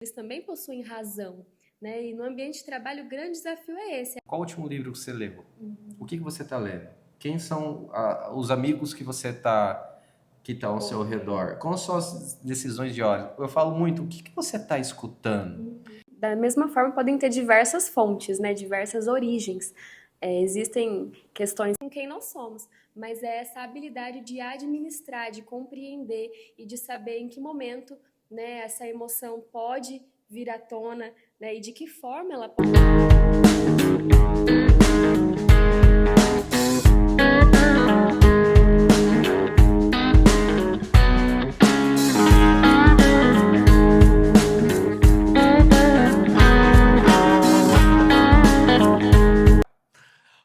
eles também possuem razão, né? E no ambiente de trabalho o grande desafio é esse. Qual o último livro que você leu? O que você está lendo? Quem são os amigos que você que tá ao seu redor? Quais são as decisões de hora? Eu falo muito, o que você está escutando? Da mesma forma, podem ter diversas fontes, né? Diversas origens. Existem questões com quem nós somos, mas é essa habilidade de administrar, de compreender e de saber em que momento, né, essa emoção pode vir à tona, né, e de que forma ela pode.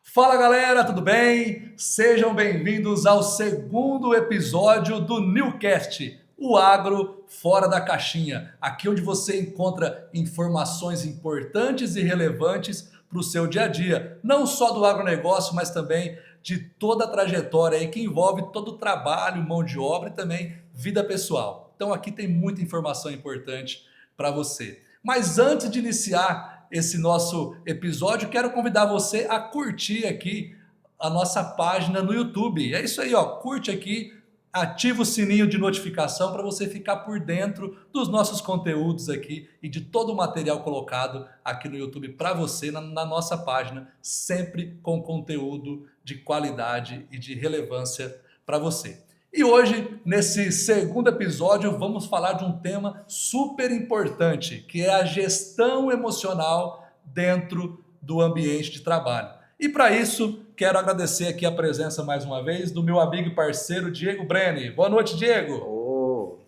Fala galera, tudo bem? Sejam bem-vindos ao segundo episódio do Newcast, o Agro Fora da Caixinha. Aqui onde você encontra informações importantes e relevantes para o seu dia a dia. Não só do agronegócio, mas também de toda a trajetória aí que envolve todo o trabalho, mão de obra e também vida pessoal. Então aqui tem muita informação importante para você. Mas antes de iniciar esse nosso episódio, quero convidar você a curtir aqui a nossa página no YouTube. É isso aí, ó, curte aqui, ativa o sininho de notificação para você ficar por dentro dos nossos conteúdos aqui e de todo o material colocado aqui no YouTube para você na nossa página, sempre com conteúdo de qualidade e de relevância para você. E hoje, nesse segundo episódio, vamos falar de um tema super importante, que é a gestão emocional dentro do ambiente de trabalho. E para isso, quero agradecer aqui a presença mais uma vez do meu amigo e parceiro Diego Brenni. Boa noite, Diego!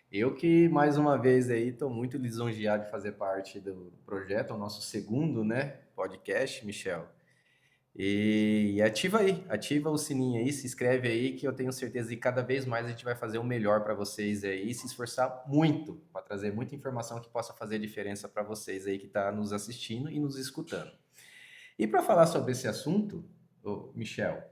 Eu que mais uma vez aí estou muito lisonjeado de fazer parte do projeto, o nosso segundo, podcast, Michel. E ativa o sininho aí, se inscreve aí que eu tenho certeza que cada vez mais a gente vai fazer o melhor para vocês aí, se esforçar muito para trazer muita informação que possa fazer diferença para vocês aí que está nos assistindo e nos escutando. E para falar sobre esse assunto, Michel,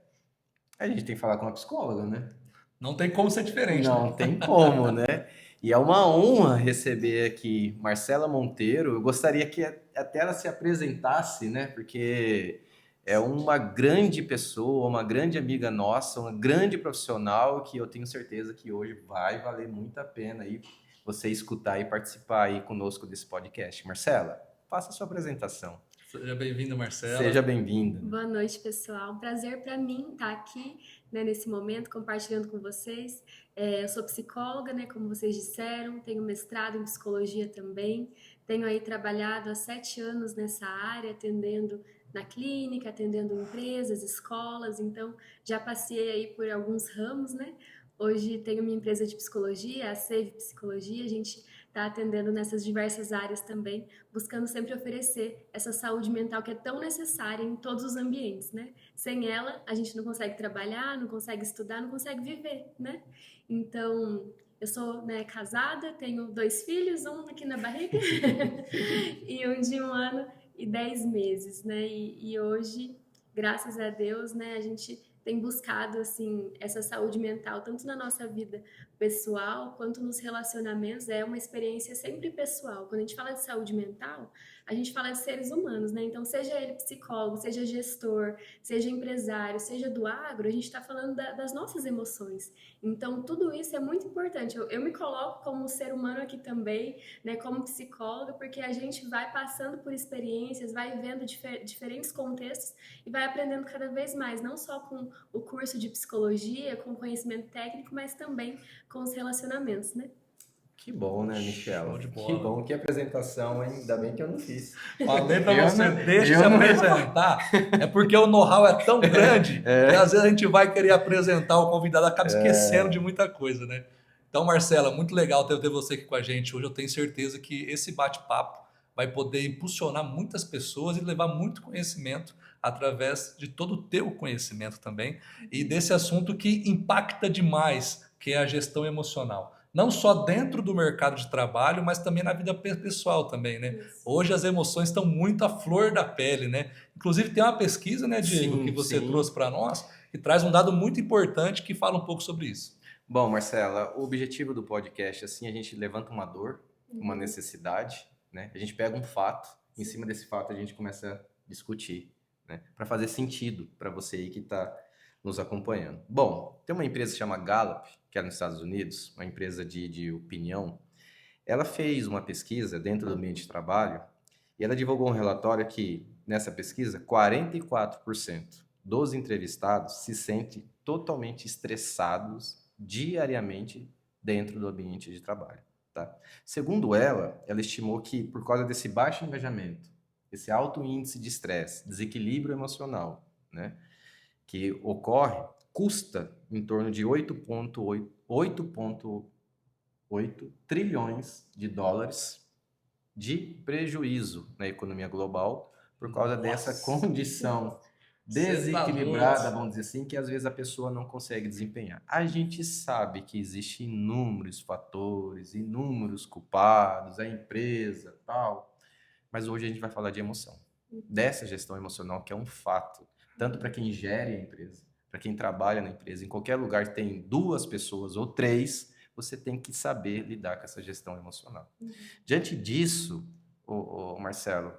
a gente tem que falar com uma psicóloga, né? Não tem como ser diferente. Não tem como, né? E é uma honra receber aqui Marcela Monteiro. Eu gostaria que até ela se apresentasse, né? Porque é uma grande pessoa, uma grande amiga nossa, uma grande profissional que eu tenho certeza que hoje vai valer muito a pena aí você escutar e participar aí conosco desse podcast. Marcela, faça a sua apresentação. Seja bem-vinda, Marcela. Seja bem-vinda. Boa noite, pessoal. Um prazer para mim estar aqui, né, nesse momento, compartilhando com vocês. Eu sou psicóloga, né, como vocês disseram, tenho mestrado em psicologia também. Tenho aí trabalhado há 7 anos nessa área, atendendo na clínica, atendendo empresas, escolas, então já passei aí por alguns ramos, né? Hoje tenho minha empresa de psicologia, a Save Psicologia, a gente está atendendo nessas diversas áreas também, buscando sempre oferecer essa saúde mental que é tão necessária em todos os ambientes, né? Sem ela, a gente não consegue trabalhar, não consegue estudar, não consegue viver, né? Então, eu sou, casada, tenho 2 filhos, um aqui na barriga e um de 1 ano e 10 meses, né? E hoje, graças a Deus, né, a gente tem buscado assim essa saúde mental tanto na nossa vida pessoal quanto nos relacionamentos. É uma experiência sempre pessoal. Quando a gente fala de saúde mental, a gente fala de seres humanos, né? Então, seja ele psicólogo, seja gestor, seja empresário, seja do agro, a gente está falando das nossas emoções. Então, tudo isso é muito importante. Eu me coloco como ser humano aqui também, né? Como psicóloga, porque a gente vai passando por experiências, vai vendo diferentes contextos e vai aprendendo cada vez mais, não só com o curso de psicologia, com conhecimento técnico, mas também com os relacionamentos, né? Que bom, né, Michel? Que bom, que apresentação, hein? Ainda bem que eu não fiz. Falei pra você, deixa eu se apresentar. É porque o know-how é tão grande que às vezes a gente vai querer apresentar o convidado, acaba esquecendo de muita coisa, né? Então, Marcela, muito legal ter você aqui com a gente hoje. Eu tenho certeza que esse bate-papo vai poder impulsionar muitas pessoas e levar muito conhecimento através de todo o teu conhecimento também e desse assunto que impacta demais, que é a gestão emocional. Não só dentro do mercado de trabalho, mas também na vida pessoal também, né? Isso. Hoje as emoções estão muito à flor da pele, né? Inclusive tem uma pesquisa, né, Diego, que você trouxe para nós, que traz um dado muito importante que fala um pouco sobre isso. Bom, Marcela, o objetivo do podcast, assim, a gente levanta uma dor, uma necessidade, né? A gente pega um fato, em cima desse fato a gente começa a discutir, né? Para fazer sentido para você aí que está nos acompanhando. Bom, tem uma empresa que chama Gallup, que é nos Estados Unidos, uma empresa de opinião. Ela fez uma pesquisa dentro do ambiente de trabalho e ela divulgou um relatório que, nessa pesquisa, 44% dos entrevistados se sentem totalmente estressados diariamente dentro do ambiente de trabalho. Tá? Segundo ela, ela estimou que, por causa desse baixo engajamento, esse alto índice de estresse, desequilíbrio emocional, né, que ocorre, custa em torno de 8,8 trilhões de dólares de prejuízo na economia global por causa dessa condição desequilibrada, vamos dizer assim, que às vezes a pessoa não consegue desempenhar. A gente sabe que existem inúmeros fatores, inúmeros culpados, a empresa, tal, mas hoje a gente vai falar de emoção, dessa gestão emocional que é um fato, tanto para quem gere a empresa, para quem trabalha na empresa, em qualquer lugar que tem 2 pessoas ou 3, você tem que saber lidar com essa gestão emocional. Diante disso, o Marcelo,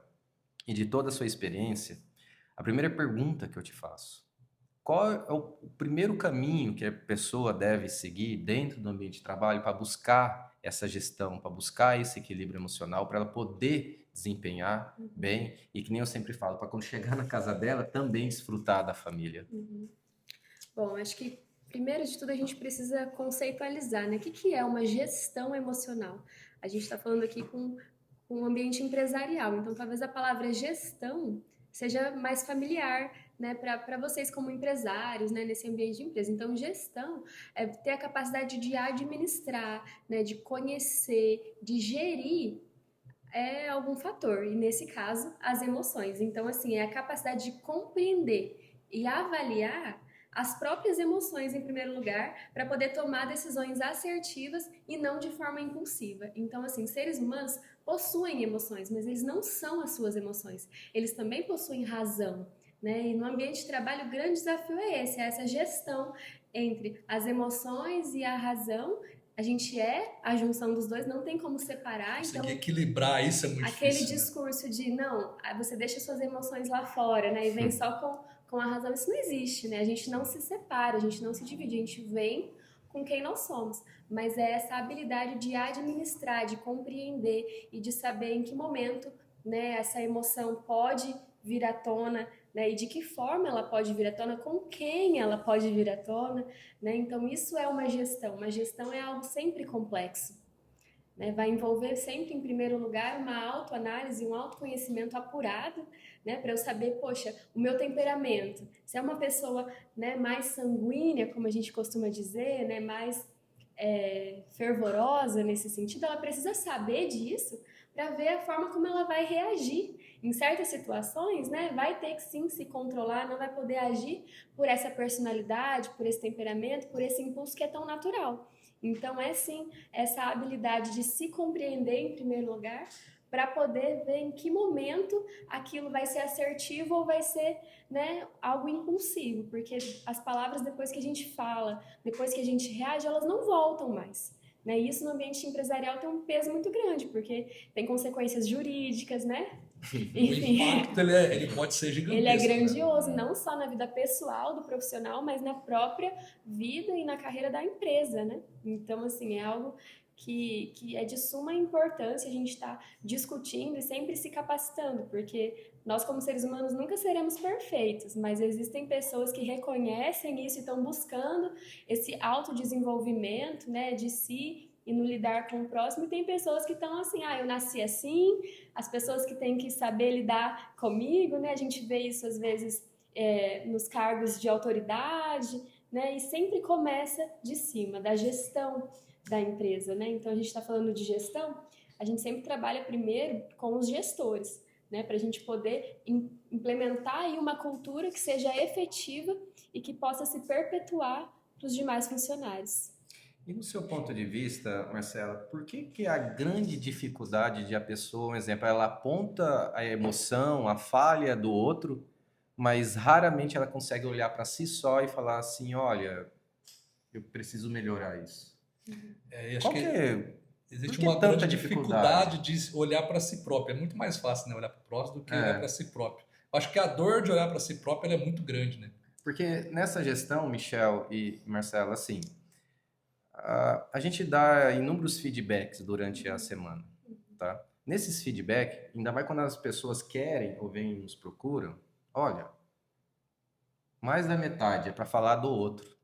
e de toda a sua experiência, a primeira pergunta que eu te faço: qual é o primeiro caminho que a pessoa deve seguir dentro do ambiente de trabalho para buscar essa gestão, para buscar esse equilíbrio emocional, para ela poder desempenhar bem e, que nem eu sempre falo, para quando chegar na casa dela, também desfrutar da família? Bom, acho que primeiro de tudo a gente precisa conceitualizar, né? O que é uma gestão emocional? A gente está falando aqui com um ambiente empresarial, então talvez a palavra gestão seja mais familiar, né, para vocês como empresários, né, nesse ambiente de empresa. Então, gestão é ter a capacidade de administrar, né, de conhecer, de gerir algum fator, e nesse caso, as emoções. Então, assim, é a capacidade de compreender e avaliar as próprias emoções em primeiro lugar, para poder tomar decisões assertivas e não de forma impulsiva. Então, assim, seres humanos possuem emoções, mas eles não são as suas emoções. Eles também possuem razão, né? E no ambiente de trabalho, o grande desafio é esse, é essa gestão entre as emoções e a razão. A gente é a junção dos dois, não tem como separar. Você então, tem que equilibrar, isso é muito aquele difícil. Discurso de, não, você deixa suas emoções lá fora, né? E vem só com a razão. Isso não existe, né? A gente não se separa, a gente não se divide, a gente vem com quem nós somos. Mas é essa habilidade de administrar, de compreender e de saber em que momento, né, essa emoção pode vir à tona, né, e de que forma ela pode vir à tona, com quem ela pode vir à tona, né? Então isso é uma gestão. Uma gestão é algo sempre complexo, né? Vai envolver sempre, em primeiro lugar, uma autoanálise, um autoconhecimento apurado, né? Para eu saber, poxa, o meu temperamento. Se é uma pessoa, né, mais sanguínea, como a gente costuma dizer, né, mais fervorosa nesse sentido, ela precisa saber disso para ver a forma como ela vai reagir. Em certas situações, né, vai ter que sim se controlar, não vai poder agir por essa personalidade, por esse temperamento, por esse impulso que é tão natural. Então, é sim essa habilidade de se compreender em primeiro lugar, para poder ver em que momento aquilo vai ser assertivo ou vai ser, né, algo impulsivo, porque as palavras, depois que a gente fala, depois que a gente reage, elas não voltam mais. Né? E isso no ambiente empresarial tem um peso muito grande, porque tem consequências jurídicas, né? Enfim, o impacto ele pode ser gigantesco. Ele é grandioso, não só na vida pessoal do profissional, mas na própria vida e na carreira da empresa, né? Então, assim, é algo que é de suma importância a gente estar discutindo e sempre se capacitando, porque nós, como seres humanos, nunca seremos perfeitos, mas existem pessoas que reconhecem isso e estão buscando esse autodesenvolvimento, né, de si e no lidar com o próximo, e tem pessoas que estão assim, eu nasci assim, as pessoas que têm que saber lidar comigo, né, a gente vê isso às vezes nos cargos de autoridade, né, e sempre começa de cima, da gestão da empresa, né? Então a gente está falando de gestão, a gente sempre trabalha primeiro com os gestores, né? Para a gente poder implementar aí uma cultura que seja efetiva e que possa se perpetuar para os demais funcionários. E no seu ponto de vista, Marcela, por que a grande dificuldade de a pessoa, um exemplo, ela aponta a emoção, a falha do outro, mas raramente ela consegue olhar para si só e falar assim, olha, eu preciso melhorar isso. Acho Qual que que é Por Existe que uma tanta grande dificuldade dificuldade? de olhar para si próprio. É muito mais fácil, né, olhar para o próximo do que olhar para É, si próprio. Eu acho que a dor de olhar para si próprio ela é muito grande, né? porque nessa gestão, Michel e Marcelo, assim, a gente dá inúmeros feedbacks durante a semana, tá? Nesses feedbacks, ainda mais quando as pessoas querem ou vêm e nos procuram, olha, mais da metade é para falar do outro.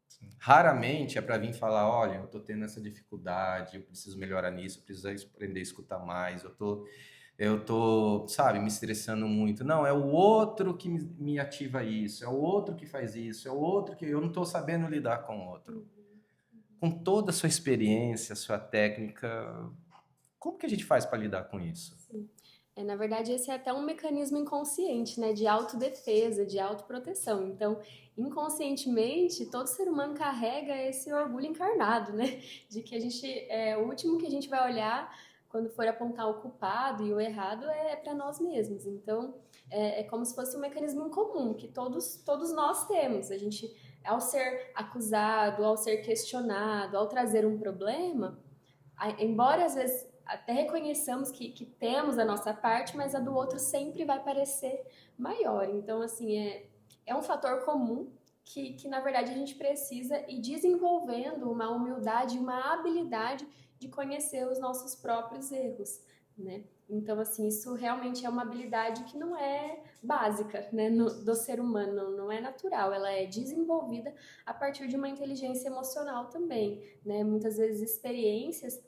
Sim. Raramente é para vir falar, olha, eu tô tendo essa dificuldade, eu preciso melhorar nisso, eu preciso aprender a escutar mais, eu tô, sabe, me estressando muito. Não, é o outro que me ativa isso, é o outro que faz isso, é o outro que eu não tô sabendo lidar com o outro. Com toda a sua experiência, sua técnica, como que a gente faz para lidar com isso? Sim. Na verdade, esse é até um mecanismo inconsciente, né, de autodefesa, de autoproteção. Então, inconscientemente, todo ser humano carrega esse orgulho encarnado, né, de que a gente, o último que a gente vai olhar quando for apontar o culpado e o errado é para nós mesmos. Então, é como se fosse um mecanismo em comum que todos nós temos. A gente, ao ser acusado, ao ser questionado, ao trazer um problema, embora às vezes até reconheçamos que temos a nossa parte, mas a do outro sempre vai parecer maior. Então, assim, é um fator comum que, na verdade, a gente precisa ir desenvolvendo uma humildade, uma habilidade de conhecer os nossos próprios erros, né? Então, assim, isso realmente é uma habilidade que não é básica, né, do ser humano, não é natural, ela é desenvolvida a partir de uma inteligência emocional também, né? Muitas vezes experiências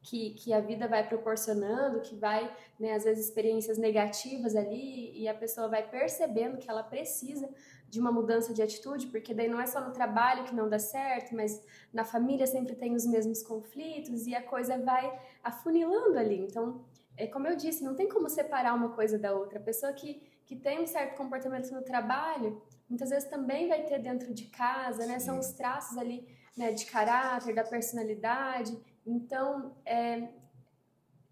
que a vida vai proporcionando, que vai, né, às vezes experiências negativas ali, e a pessoa vai percebendo que ela precisa de uma mudança de atitude, porque daí não é só no trabalho que não dá certo, mas na família sempre tem os mesmos conflitos e a coisa vai afunilando ali. Então, como eu disse, não tem como separar uma coisa da outra. A pessoa que tem um certo comportamento no trabalho, muitas vezes também vai ter dentro de casa, né? São os Sim, traços ali, né, de caráter, da personalidade. Então,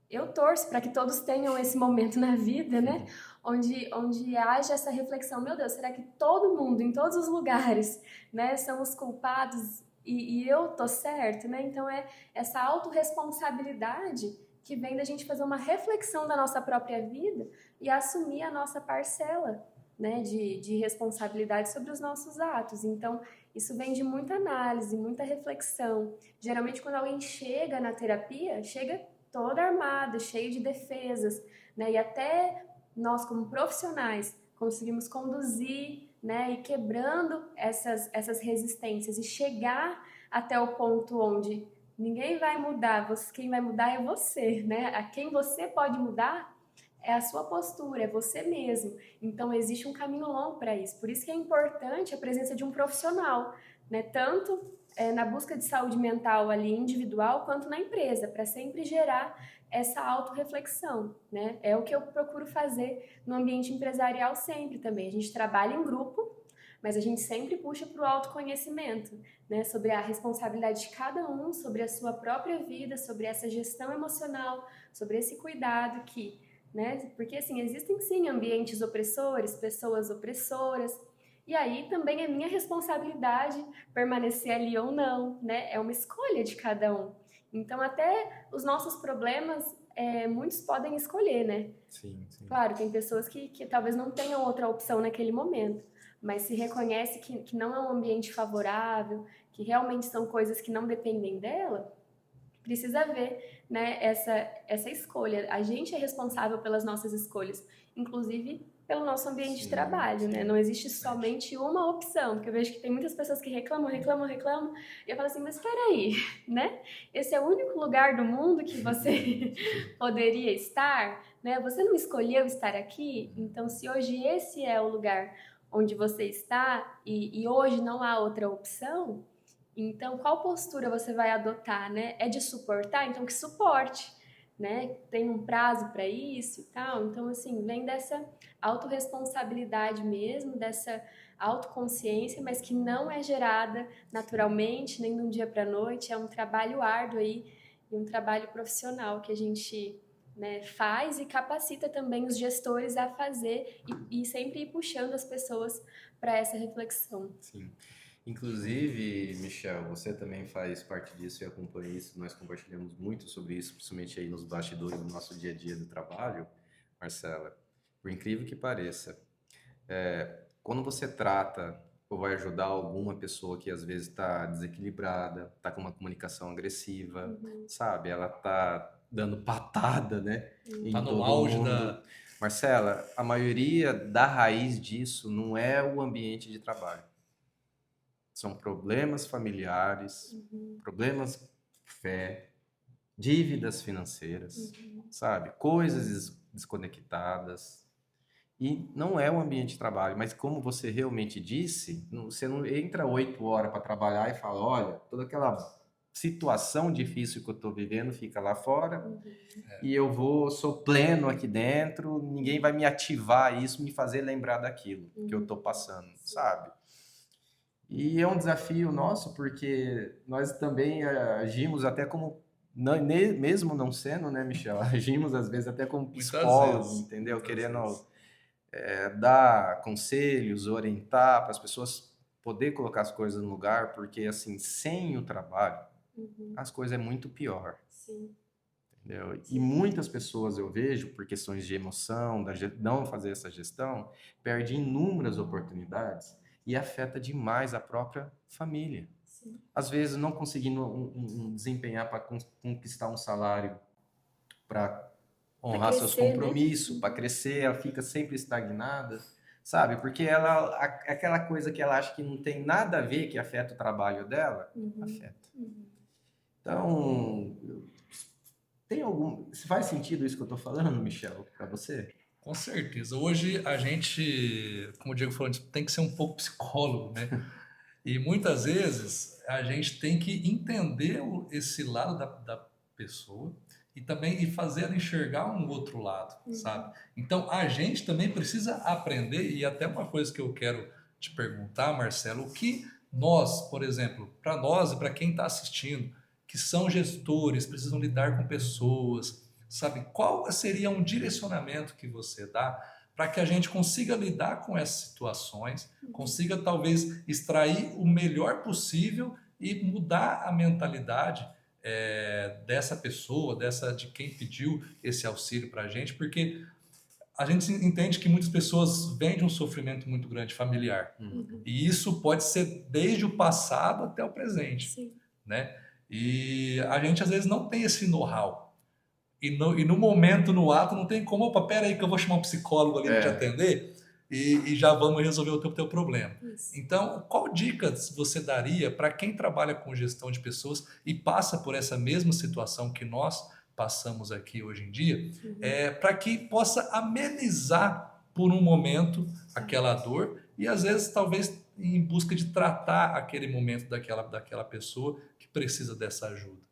eu torço para que todos tenham esse momento na vida, né? Onde haja essa reflexão, meu Deus, será que todo mundo, em todos os lugares, né, são os culpados e eu tô certo, né? Então é essa autorresponsabilidade que vem da gente fazer uma reflexão da nossa própria vida e assumir a nossa parcela, né, de responsabilidade sobre os nossos atos. Então, isso vem de muita análise, muita reflexão. Geralmente, quando alguém chega na terapia, chega toda armada, cheio de defesas, né? E até nós, como profissionais, conseguimos conduzir, né? E quebrando essas resistências e chegar até o ponto onde ninguém vai mudar, quem vai mudar é você, né? A quem você pode mudar é a sua postura, é você mesmo. Então existe um caminho longo para isso. Por isso que é importante a presença de um profissional, né? Tanto na busca de saúde mental ali individual quanto na empresa, para sempre gerar essa autorreflexão, né? É o que eu procuro fazer no ambiente empresarial sempre também. A gente trabalha em grupo, mas a gente sempre puxa para o autoconhecimento, né? Sobre a responsabilidade de cada um, sobre a sua própria vida, sobre essa gestão emocional, sobre esse cuidado que, né? Porque assim, existem sim ambientes opressores, pessoas opressoras, e aí também é minha responsabilidade permanecer ali ou não, né? É uma escolha de cada um. Então, até os nossos problemas, muitos podem escolher, né? sim, sim. Claro, tem pessoas que talvez não tenham outra opção naquele momento, mas se reconhece que não é um ambiente favorável, que realmente são coisas que não dependem dela, precisa ver, né, essa escolha. A gente é responsável pelas nossas escolhas, inclusive pelo nosso ambiente de Sim, trabalho, né? Não sim, existe verdade. somente uma opção, porque eu vejo que tem muitas pessoas que reclamam, reclamam, reclamam, e eu falo assim, mas espera aí, né? Esse é o único lugar do mundo que você poderia estar, né? Você não escolheu estar aqui, então se hoje esse é o lugar onde você está e hoje não há outra opção, então, qual postura você vai adotar, né? É de suportar? Então, que suporte, né? Tem um prazo para isso e tal. Então, assim, vem dessa autorresponsabilidade mesmo, dessa autoconsciência, mas que não é gerada naturalmente, nem de um dia para a noite. É um trabalho árduo aí, e um trabalho profissional que a gente, né, faz e capacita também os gestores a fazer e sempre ir puxando as pessoas para essa reflexão. Sim. Inclusive, Michel, você também faz parte disso e acompanha isso. Nós compartilhamos muito sobre isso, principalmente aí nos bastidores do nosso dia a dia do trabalho, Marcela. Por incrível que pareça, quando você trata ou vai ajudar alguma pessoa que às vezes está desequilibrada, está com uma comunicação agressiva, sabe? Ela está dando patada, né, Tá em no todo auge mundo. da... Marcela, a maioria da raiz disso não é o ambiente de trabalho. São problemas familiares, problemas de fé, dívidas financeiras, sabe? Coisas desconectadas. E não é o ambiente de trabalho, mas como você realmente disse, você não entra 8 horas para trabalhar e fala, olha, toda aquela situação difícil que eu estou vivendo fica lá fora e sou pleno aqui dentro, ninguém vai me ativar isso, me fazer lembrar daquilo que eu estou passando, sabe? E é um desafio nosso, porque nós também agimos até como, mesmo não sendo, né, Michel? Agimos às vezes até como Muitas psicólogo, vezes. entendeu? Muitas Querendo vezes. dar conselhos, orientar para as pessoas poder colocar as coisas no lugar, porque assim, sem o trabalho, as coisas é muito pior. Sim. Entendeu? E muitas pessoas eu vejo, por questões de emoção, não fazer essa gestão, perdem inúmeras oportunidades e afeta demais a própria família. Sim. Às vezes não conseguindo desempenhar para conquistar um salário, para honrar seus crescer, né? compromissos, para crescer, ela fica sempre estagnada, sabe? Porque aquela coisa que ela acha que não tem nada a ver, que afeta o trabalho dela, afeta. Então, se faz sentido isso que eu estou falando, Michel, para você? Com certeza. Hoje a gente, como o Diego falou, a gente tem que ser um pouco psicólogo, né? E muitas vezes a gente tem que entender esse lado da pessoa e também fazer ela enxergar um outro lado, sabe? Então a gente também precisa aprender, e até uma coisa que eu quero te perguntar, Marcelo, o que nós, por exemplo, para nós e para quem está assistindo, que são gestores, precisam lidar com pessoas, sabe? Qual seria um direcionamento que você dá para que a gente consiga lidar com essas situações, consiga talvez extrair o melhor possível e mudar a mentalidade dessa pessoa, de quem pediu esse auxílio para a gente, porque a gente entende que muitas pessoas vêm de um sofrimento muito grande familiar. E isso pode ser desde o passado até o presente. Sim. Né? E a gente às vezes não tem esse know-how. E no momento, no ato, não tem como, opa, pera aí que eu vou chamar um psicólogo ali para te atender e já vamos resolver o teu problema. Isso. Então, qual dicas você daria para quem trabalha com gestão de pessoas e passa por essa mesma situação que nós passamos aqui hoje em dia, para que possa amenizar por um momento aquela dor e às vezes talvez em busca de tratar aquele momento daquela pessoa que precisa dessa ajuda?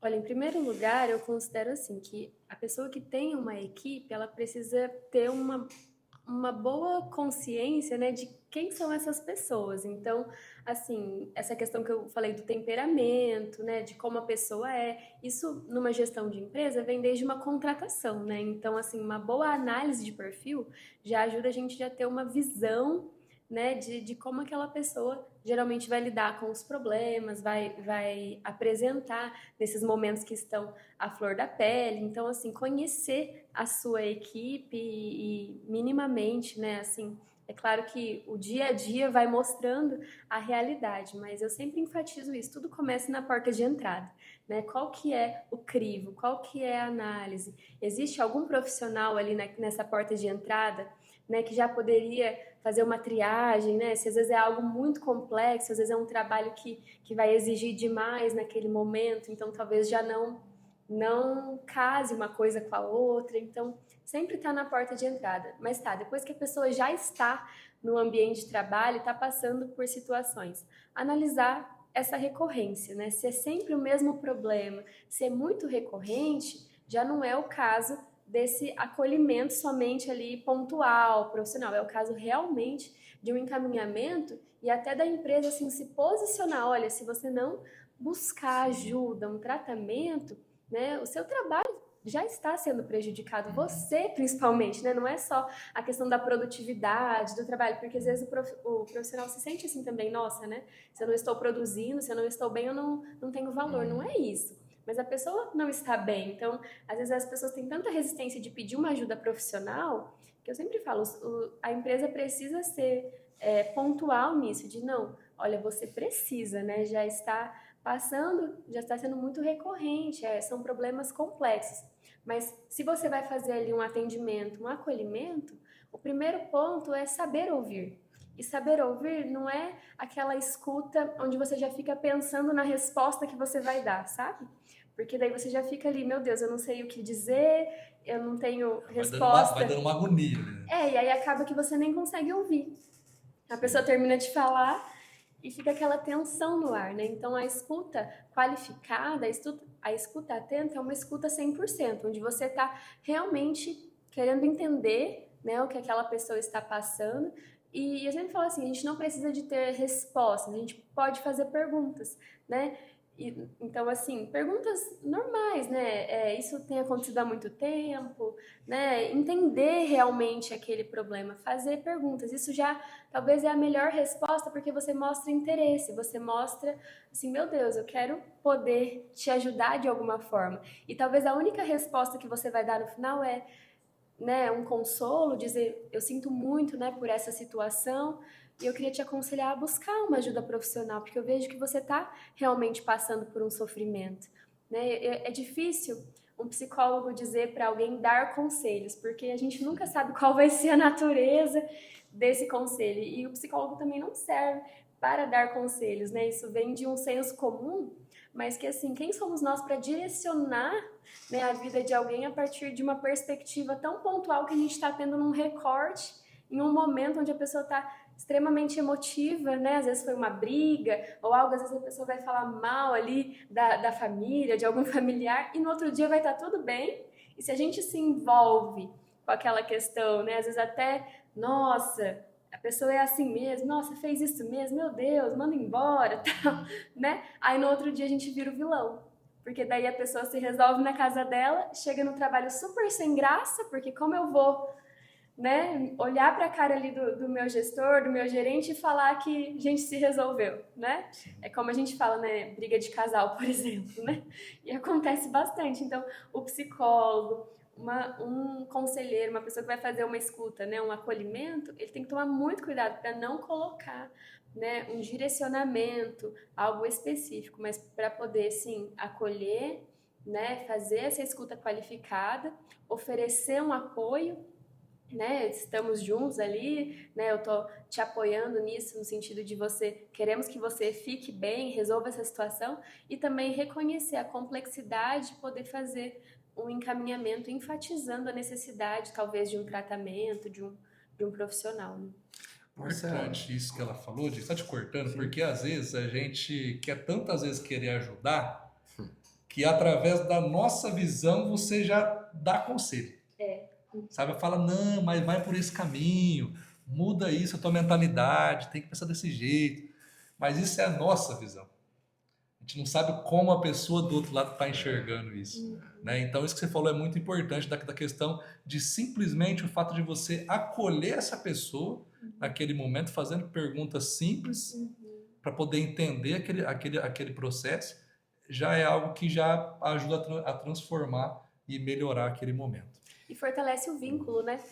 Olha, em primeiro lugar, eu considero assim que a pessoa que tem uma equipe, ela precisa ter uma boa consciência, né, de quem são essas pessoas. Então, assim, essa questão que eu falei do temperamento, né, de como a pessoa é, isso numa gestão de empresa vem desde uma contratação, né? Então, assim, uma boa análise de perfil já ajuda a gente a ter uma visão, né, de como aquela pessoa geralmente vai lidar com os problemas, vai apresentar nesses momentos que estão à flor da pele. Então, assim, conhecer a sua equipe e minimamente, né, assim, é claro que o dia a dia vai mostrando a realidade, mas eu sempre enfatizo isso, tudo começa na porta de entrada, né? Qual que é o crivo, qual que é a análise? Existe algum profissional ali nessa porta de entrada, né, que já poderia fazer uma triagem, né? Se às vezes é algo muito complexo, às vezes é um trabalho que vai exigir demais naquele momento, então talvez já não case uma coisa com a outra, então sempre está na porta de entrada. Mas tá, depois que a pessoa já está no ambiente de trabalho, está passando por situações, analisar essa recorrência, né? Se é sempre o mesmo problema, se é muito recorrente, já não é o caso desse acolhimento somente ali pontual, profissional. É o caso realmente de um encaminhamento e até da empresa assim se posicionar. Olha, se você não buscar ajuda, um tratamento, né, o seu trabalho já está sendo prejudicado, você principalmente, né? Não é só a questão da produtividade, do trabalho, porque às vezes o profissional se sente assim também, nossa, né? Se eu não estou produzindo, se eu não estou bem, eu não tenho valor, não é isso. Mas a pessoa não está bem, então às vezes as pessoas têm tanta resistência de pedir uma ajuda profissional, que eu sempre falo, a empresa precisa ser pontual nisso, de não, olha, você precisa, né? Já está passando, já está sendo muito recorrente, são problemas complexos. Mas se você vai fazer ali um atendimento, um acolhimento, o primeiro ponto é saber ouvir. E saber ouvir não é aquela escuta onde você já fica pensando na resposta que você vai dar, sabe? Porque daí você já fica ali, meu Deus, eu não sei o que dizer, eu não tenho resposta. Vai dando uma agonia, né? E aí acaba que você nem consegue ouvir. A pessoa termina de falar e fica aquela tensão no ar, né? Então, a escuta qualificada, a escuta atenta é uma escuta 100%, onde você está realmente querendo entender, né, o que aquela pessoa está passando. E eu sempre falo assim, a gente não precisa de ter respostas, a gente pode fazer perguntas, né? Então, assim, perguntas normais, né? Isso tem acontecido há muito tempo, né? Entender realmente aquele problema, fazer perguntas. Isso já talvez é a melhor resposta, porque você mostra interesse, você mostra assim, meu Deus, eu quero poder te ajudar de alguma forma. E talvez a única resposta que você vai dar no final é, né, um consolo, dizer, eu sinto muito, né, por essa situação, e eu queria te aconselhar a buscar uma ajuda profissional, porque eu vejo que você está realmente passando por um sofrimento, né? É difícil um psicólogo dizer para alguém dar conselhos, porque a gente nunca sabe qual vai ser a natureza desse conselho, e o psicólogo também não serve para dar conselhos, né? Isso vem de um senso comum, mas que assim, quem somos nós para direcionar, né, a vida de alguém a partir de uma perspectiva tão pontual que a gente está tendo num recorte, em um momento onde a pessoa está extremamente emotiva, né? Às vezes foi uma briga ou algo, às vezes a pessoa vai falar mal ali da família, de algum familiar, e no outro dia vai estar tudo bem. E se a gente se envolve com aquela questão, né? Às vezes até, nossa, a pessoa é assim mesmo, nossa, fez isso mesmo, meu Deus, manda embora, tal, né? Aí no outro dia a gente vira o vilão. Porque daí a pessoa se resolve na casa dela, chega no trabalho super sem graça, porque como eu vou, né, olhar para a cara ali do meu gestor, do meu gerente e falar que a gente se resolveu, né? É como a gente fala, né, briga de casal, por exemplo, né? E acontece bastante. Então, o psicólogo, um conselheiro, uma pessoa que vai fazer uma escuta, né, um acolhimento, ele tem que tomar muito cuidado para não colocar, né, um direcionamento, algo específico, mas para poder, sim, acolher, né, fazer essa escuta qualificada, oferecer um apoio, né, estamos juntos ali, né, eu tô te apoiando nisso no sentido de queremos que você fique bem, resolva essa situação e também reconhecer a complexidade de poder fazer um encaminhamento enfatizando a necessidade talvez de um tratamento, de um profissional, né? Importante isso que ela falou, de está te cortando, porque às vezes a gente quer tantas vezes querer ajudar que através da nossa visão você já dá conselho. Sabe, fala, não, mas vai por esse caminho, muda isso, a tua mentalidade, tem que pensar desse jeito. Mas isso é a nossa visão. A gente não sabe como a pessoa do outro lado está enxergando isso. Né? Então, isso que você falou é muito importante, da questão de simplesmente o fato de você acolher essa pessoa naquele momento, fazendo perguntas simples para poder entender aquele processo, já é algo que já ajuda a transformar e melhorar aquele momento. E fortalece o vínculo, né?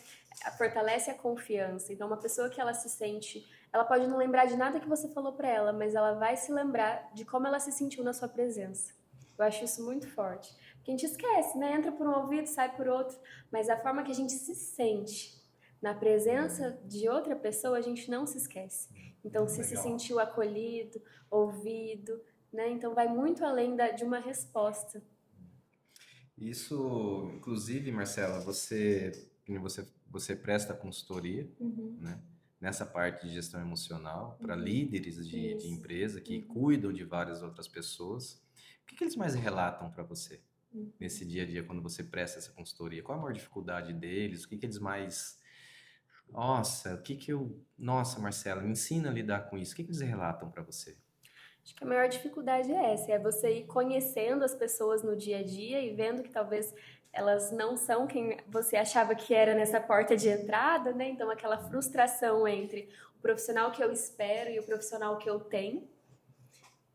Fortalece a confiança. Então, uma pessoa que ela se sente, ela pode não lembrar de nada que você falou para ela, mas ela vai se lembrar de como ela se sentiu na sua presença. Eu acho isso muito forte. Porque a gente esquece, né? Entra por um ouvido, sai por outro. Mas a forma que a gente se sente na presença de outra pessoa, a gente não se esquece. Então, se sentiu acolhido, ouvido, né? Então, vai muito além de uma resposta. Isso, inclusive, Marcela, você presta consultoria, né? Nessa parte de gestão emocional para líderes de empresa que cuidam de várias outras pessoas. O que eles mais relatam para você nesse dia a dia quando você presta essa consultoria? Qual a maior dificuldade deles? O que eles mais... Nossa, Marcela, me ensina a lidar com isso. O que eles relatam para você? Acho que a maior dificuldade é essa, é você ir conhecendo as pessoas no dia a dia e vendo que talvez elas não são quem você achava que era nessa porta de entrada, né? Então, aquela frustração entre o profissional que eu espero e o profissional que eu tenho.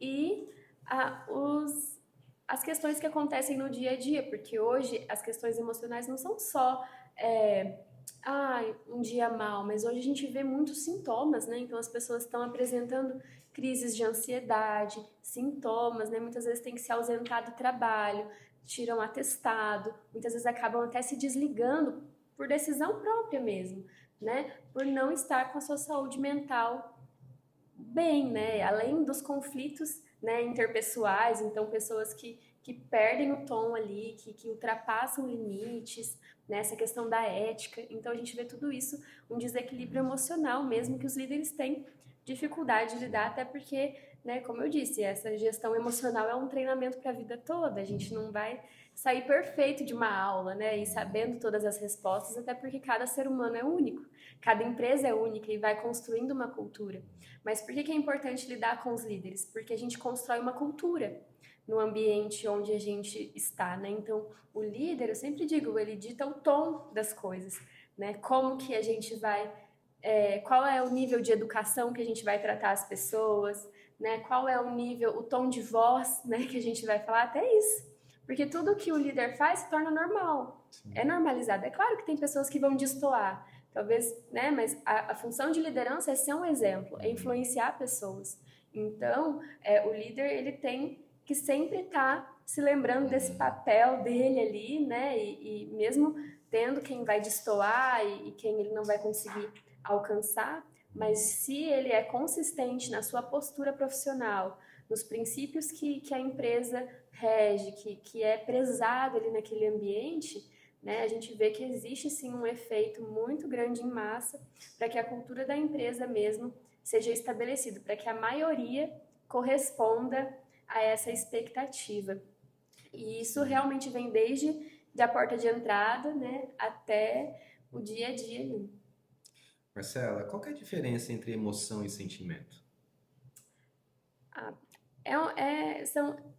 E as questões que acontecem no dia a dia, porque hoje as questões emocionais não são só um dia mal, mas hoje a gente vê muitos sintomas, né? Então as pessoas estão apresentando crises de ansiedade, sintomas, né? Muitas vezes tem que se ausentar do trabalho, tiram atestado, muitas vezes acabam até se desligando por decisão própria mesmo, né? Por não estar com a sua saúde mental bem, né? Além dos conflitos, né, interpessoais, então pessoas que perdem o tom ali, que ultrapassam limites, né, essa questão da ética. Então a gente vê tudo isso, um desequilíbrio emocional mesmo que os líderes têm dificuldade de lidar, até porque, né, como eu disse, essa gestão emocional é um treinamento para a vida toda. A gente não vai sair perfeito de uma aula, né, e sabendo todas as respostas, até porque cada ser humano é único, cada empresa é única e vai construindo uma cultura. Mas por que é importante lidar com os líderes? Porque a gente constrói uma cultura no ambiente onde a gente está, né? Então, o líder, eu sempre digo, ele dita o tom das coisas, né? Como que a gente vai, qual é o nível de educação que a gente vai tratar as pessoas, né? Qual é o nível, o tom de voz, né, que a gente vai falar, até isso. Porque tudo que o líder faz se torna normal, é normalizado. É claro que tem pessoas que vão destoar, talvez, né? Mas a função de liderança é ser um exemplo, é influenciar pessoas. Então, o líder, ele tem que sempre estar se lembrando desse papel dele ali, né? E mesmo tendo quem vai destoar e quem ele não vai conseguir alcançar, mas se ele é consistente na sua postura profissional, nos princípios que a empresa rege, que é prezado ali naquele ambiente, né, a gente vê que existe sim um efeito muito grande em massa para que a cultura da empresa mesmo seja estabelecida, para que a maioria corresponda a essa expectativa. E isso realmente vem desde a porta de entrada, né, até o dia a dia ali. Marcela, qual que é a diferença entre emoção e sentimento?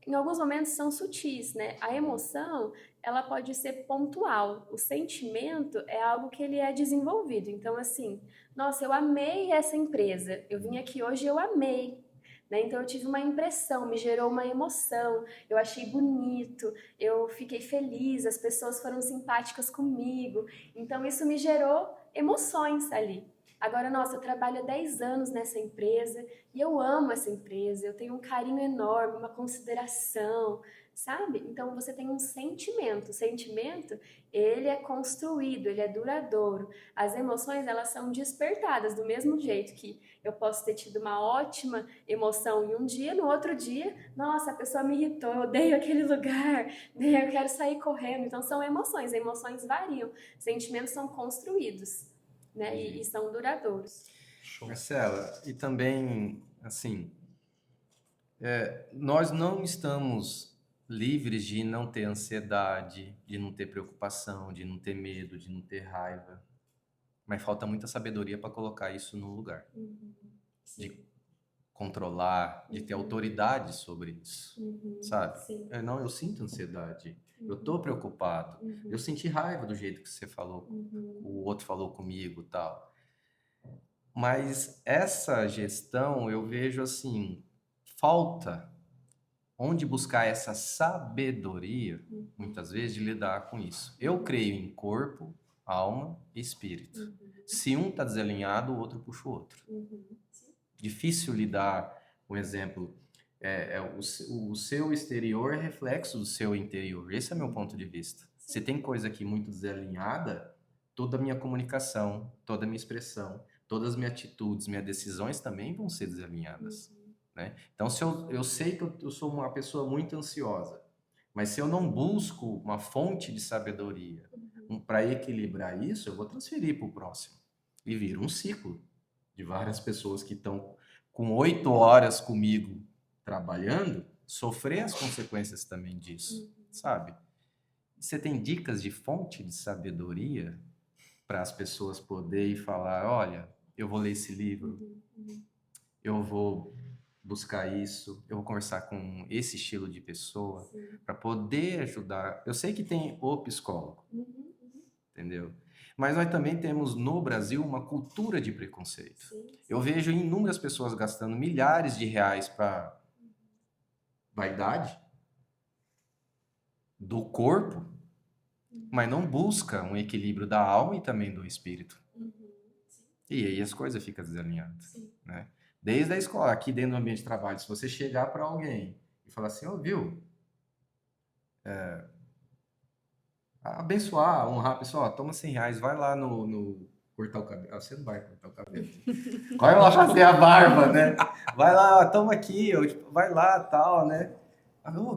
Em alguns momentos são sutis, né? A emoção, ela pode ser pontual. O sentimento é algo que ele é desenvolvido. Então, assim, nossa, eu amei essa empresa. Eu vim aqui hoje e eu amei. Né? Então, eu tive uma impressão, me gerou uma emoção. Eu achei bonito, eu fiquei feliz, as pessoas foram simpáticas comigo. Então, isso me gerou emoções ali. Agora, nossa, eu trabalho há 10 anos nessa empresa e eu amo essa empresa, eu tenho um carinho enorme, uma consideração, sabe? Então você tem um sentimento. O sentimento, ele é construído, ele é duradouro. As emoções, elas são despertadas do mesmo jeito que eu posso ter tido uma ótima emoção em um dia, no outro dia, nossa, a pessoa me irritou, eu odeio aquele lugar, né? Eu quero sair correndo. Então são emoções variam, sentimentos são construídos, né? E são duradouros. Marcela, e também, assim, nós não estamos livres de não ter ansiedade, de não ter preocupação, de não ter medo, de não ter raiva. Mas falta muita sabedoria para colocar isso no lugar. De controlar, de ter autoridade sobre isso, sabe? Sim. Eu sinto ansiedade, eu tô preocupado, eu senti raiva do jeito que você falou, o outro falou comigo, tal. Mas essa gestão, eu vejo assim, falta onde buscar essa sabedoria, muitas vezes, de lidar com isso. Eu creio em corpo, alma e espírito. Se um está desalinhado, o outro puxa o outro. Difícil lidar, um exemplo, o seu exterior é reflexo do seu interior. Esse é meu ponto de vista. Se tem coisa aqui muito desalinhada, toda a minha comunicação, toda a minha expressão, todas as minhas atitudes, minhas decisões também vão ser desalinhadas. Né? Então, se eu sei que eu sou uma pessoa muito ansiosa, mas se eu não busco uma fonte de sabedoria para equilibrar isso, eu vou transferir para o próximo. E vira um ciclo de várias pessoas que estão com 8 horas comigo trabalhando, sofrer as consequências também disso, sabe? Você tem dicas de fonte de sabedoria para as pessoas poderem falar, olha, eu vou ler esse livro, eu vou buscar isso, eu vou conversar com esse estilo de pessoa Sim. para poder ajudar. Eu sei que tem o psicólogo, entendeu? Mas nós também temos no Brasil uma cultura de preconceito. Sim. Eu vejo inúmeras pessoas gastando milhares de reais para vaidade do corpo, mas não busca um equilíbrio da alma e também do espírito. E aí as coisas ficam desalinhadas, Sim. né? Desde a escola, aqui dentro do ambiente de trabalho, se você chegar para alguém e falar assim, viu, abençoar, honrar a pessoa, ó, toma 100 reais, vai lá no cortar o cabelo. Você não vai cortar o cabelo. Vai lá fazer a barba, né? Vai lá, toma aqui, tipo, vai lá, tal, né?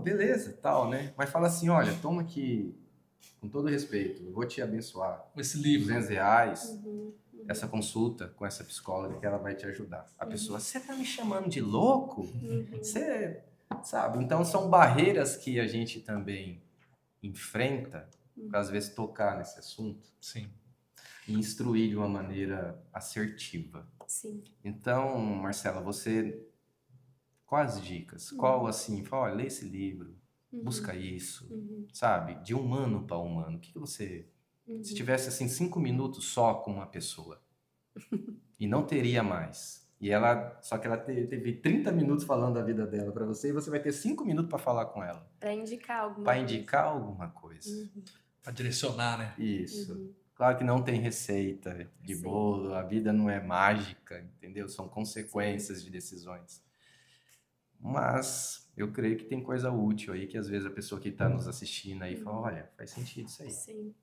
Beleza, tal, né? Mas fala assim, olha, toma aqui, com todo respeito, eu vou te abençoar. Esse livro. 200 reais, essa consulta com essa psicóloga que ela vai te ajudar. A pessoa, você tá me chamando de louco? Você, sabe? Então, são barreiras que a gente também enfrenta para, às vezes, tocar nesse assunto. Sim. E instruir de uma maneira assertiva. Sim. Então, Marcela, você... Quais dicas? Qual, assim, fala, olha, lê esse livro, busca isso, sabe? De humano para humano. O que você... Se tivesse, assim, 5 minutos só com uma pessoa e não teria mais. E ela... Só que ela teve 30 minutos falando da vida dela para você e você vai ter 5 minutos para falar com ela. Para indicar alguma Para coisa. indicar alguma coisa. Para direcionar, né? Isso. Claro que não tem receita de bolo, a vida não é mágica, entendeu? São consequências de decisões. Mas eu creio que tem coisa útil aí, que às vezes a pessoa que está nos assistindo aí fala, olha, faz sentido isso aí. Sim.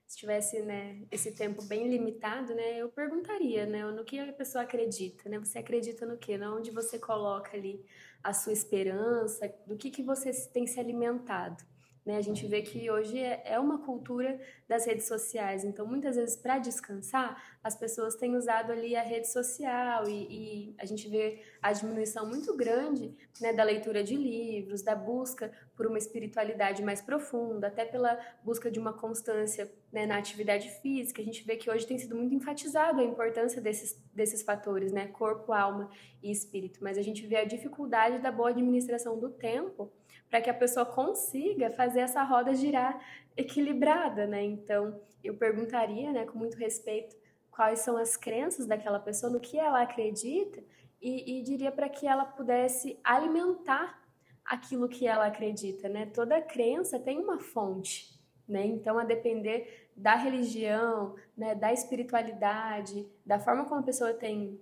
Se tivesse, né, esse tempo bem limitado, né, eu perguntaria, né, no que a pessoa acredita, né? Você acredita no quê? Onde você coloca ali a sua esperança, do que você tem se alimentado? Né? A gente vê que hoje é uma cultura das redes sociais, então muitas vezes para descansar as pessoas têm usado ali a rede social e a gente vê a diminuição muito grande, né, da leitura de livros, da busca por uma espiritualidade mais profunda, até pela busca de uma constância, né, na atividade física. A gente vê que hoje tem sido muito enfatizado a importância desses fatores, né, corpo, alma e espírito, mas a gente vê a dificuldade da boa administração do tempo para que a pessoa consiga fazer essa roda girar equilibrada, né? Então, eu perguntaria, né, com muito respeito, quais são as crenças daquela pessoa, no que ela acredita, e diria para que ela pudesse alimentar aquilo que ela acredita, né? Toda crença tem uma fonte, né? Então, a depender da religião, né, da espiritualidade, da forma como a pessoa tem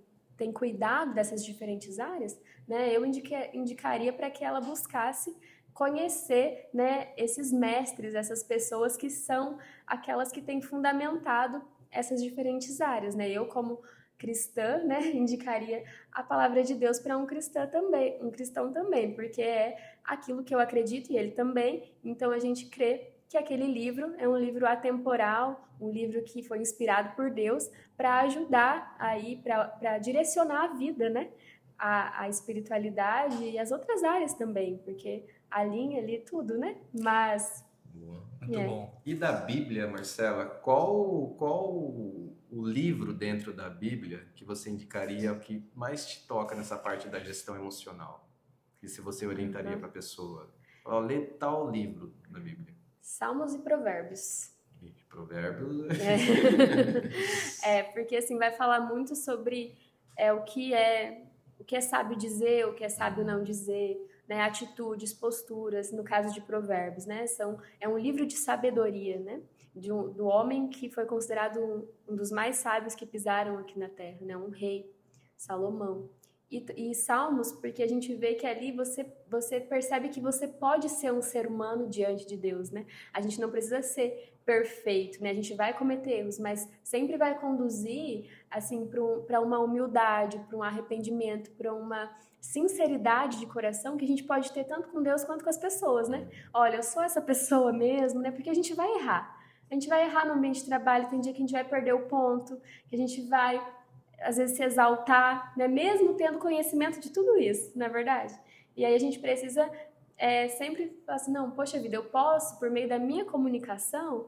cuidado dessas diferentes áreas, né, eu indicaria para que ela buscasse conhecer, né, esses mestres, essas pessoas que são aquelas que têm fundamentado essas diferentes áreas, né? Eu, como cristã, né, indicaria a palavra de Deus para um cristão também, porque é aquilo que eu acredito e ele também. Então a gente crê que aquele livro é um livro atemporal, um livro que foi inspirado por Deus para ajudar aí, para direcionar a vida, né? A espiritualidade e as outras áreas também, porque alinha ali tudo, né? Mas... Muito bom. E da Bíblia, Marcela, qual o livro dentro da Bíblia que você indicaria o que mais te toca nessa parte da gestão emocional? E se você orientaria para a pessoa? Lê tal livro da Bíblia. Salmos e Provérbios. Provérbios... Porque assim, vai falar muito sobre o que é sábio dizer, o que é sábio não dizer, né? Atitudes, posturas, no caso de Provérbios, né? É um livro de sabedoria, né? Do homem que foi considerado um dos mais sábios que pisaram aqui na Terra, né? Um rei, Salomão. E Salmos, porque a gente vê que ali você percebe que você pode ser um ser humano diante de Deus, né? A gente não precisa ser perfeito, né? A gente vai cometer erros, mas sempre vai conduzir, assim, para uma humildade, para um arrependimento, para uma sinceridade de coração que a gente pode ter tanto com Deus quanto com as pessoas, né? Olha, eu sou essa pessoa mesmo, né? Porque a gente vai errar. A gente vai errar no ambiente de trabalho, tem dia que a gente vai perder o ponto, que a gente vai, às vezes, se exaltar, né? Mesmo tendo conhecimento de tudo isso, não é verdade? E aí a gente precisa sempre falar assim, não, poxa vida, eu posso, por meio da minha comunicação,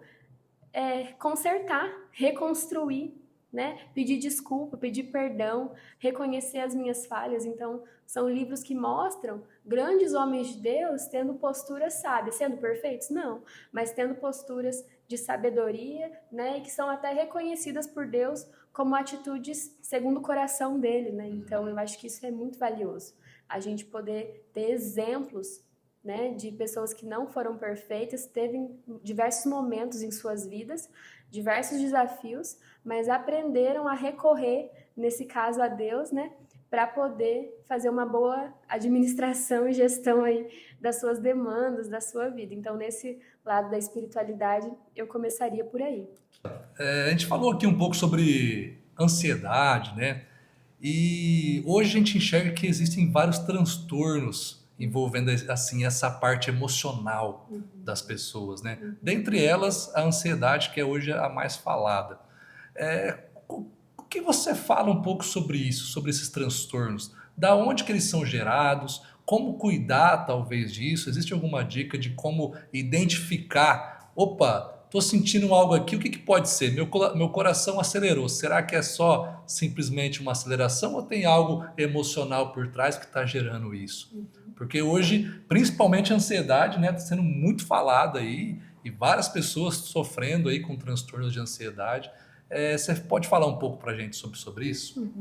consertar, reconstruir, né? Pedir desculpa, pedir perdão, reconhecer as minhas falhas. Então, são livros que mostram grandes homens de Deus tendo posturas sábias, sendo perfeitos? Não, mas tendo posturas de sabedoria, né? E que são até reconhecidas por Deus como atitudes segundo o coração dele, né? Então, eu acho que isso é muito valioso. A gente poder ter exemplos, né, de pessoas que não foram perfeitas, teve diversos momentos em suas vidas, diversos desafios, mas aprenderam a recorrer, nesse caso, a Deus, né, para poder fazer uma boa administração e gestão aí das suas demandas, da sua vida. Então, nesse lado da espiritualidade, eu começaria por aí. A gente falou aqui um pouco sobre ansiedade, né? E hoje a gente enxerga que existem vários transtornos envolvendo assim essa parte emocional das pessoas, né? Dentre elas, a ansiedade, que é hoje a mais falada. O que você fala um pouco sobre isso, sobre esses transtornos? Da onde que eles são gerados? Como cuidar, talvez, disso? Existe alguma dica de como identificar? Opa, estou sentindo algo aqui, o que pode ser? Meu coração acelerou. Será que é só simplesmente uma aceleração ou tem algo emocional por trás que está gerando isso? Porque hoje, principalmente a ansiedade, né, está sendo muito falada aí e várias pessoas sofrendo aí com transtornos de ansiedade. Você pode falar um pouco para a gente sobre isso?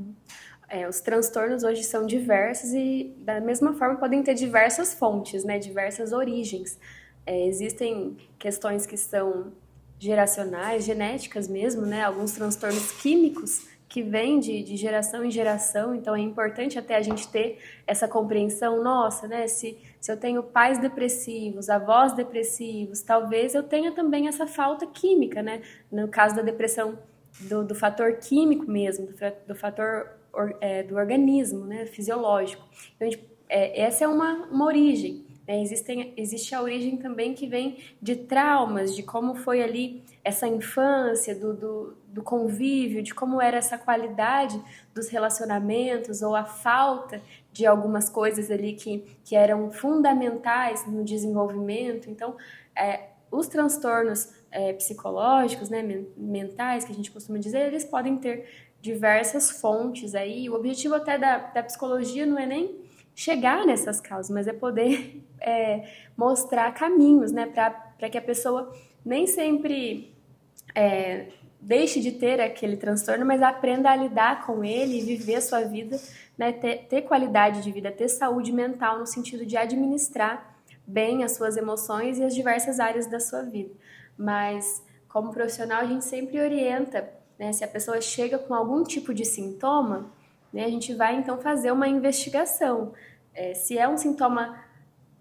Os transtornos hoje são diversos e, da mesma forma, podem ter diversas fontes, né? Diversas origens. Existem questões que são geracionais, genéticas mesmo, né? Alguns transtornos químicos que vêm de geração em geração, então é importante até a gente ter essa compreensão, nossa, né? Se eu tenho pais depressivos, avós depressivos, talvez eu tenha também essa falta química, né? No caso da depressão, do fator químico mesmo, do fator do organismo, né, fisiológico. Então, essa é uma origem. Né? Existe a origem também que vem de traumas, de como foi ali essa infância, do convívio, de como era essa qualidade dos relacionamentos ou a falta de algumas coisas ali que eram fundamentais no desenvolvimento. Então, os transtornos psicológicos, né, mentais, que a gente costuma dizer, eles podem ter diversas fontes aí. O objetivo até da psicologia não é nem chegar nessas causas, mas é poder mostrar caminhos, né, para que a pessoa nem sempre deixe de ter aquele transtorno, mas aprenda a lidar com ele e viver a sua vida, né, ter qualidade de vida, ter saúde mental no sentido de administrar bem as suas emoções e as diversas áreas da sua vida. Mas, como profissional, a gente sempre orienta, né, se a pessoa chega com algum tipo de sintoma, né, a gente vai, então, fazer uma investigação. Se é um sintoma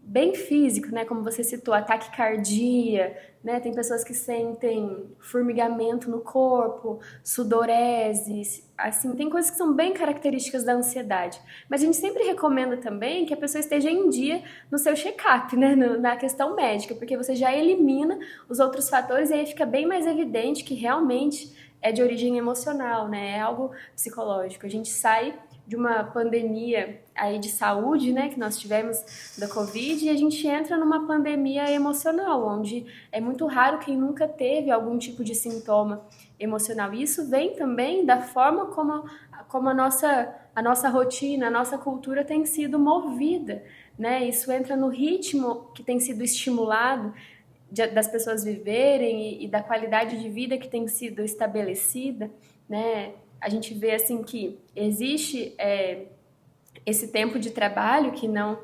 bem físico, né, como você citou, ataque cardíaco, né, tem pessoas que sentem formigamento no corpo, sudorese, assim, tem coisas que são bem características da ansiedade. Mas a gente sempre recomenda também que a pessoa esteja em dia no seu check-up, né, na questão médica, porque você já elimina os outros fatores e aí fica bem mais evidente que realmente é de origem emocional, né, é algo psicológico. A gente sai de uma pandemia aí de saúde, né, que nós tivemos da Covid, e a gente entra numa pandemia emocional, onde é muito raro quem nunca teve algum tipo de sintoma emocional. E isso vem também da forma como a nossa rotina, a nossa cultura tem sido movida, né? Isso entra no ritmo que tem sido estimulado das pessoas viverem e da qualidade de vida que tem sido estabelecida, né? A gente vê assim que existe esse tempo de trabalho que não,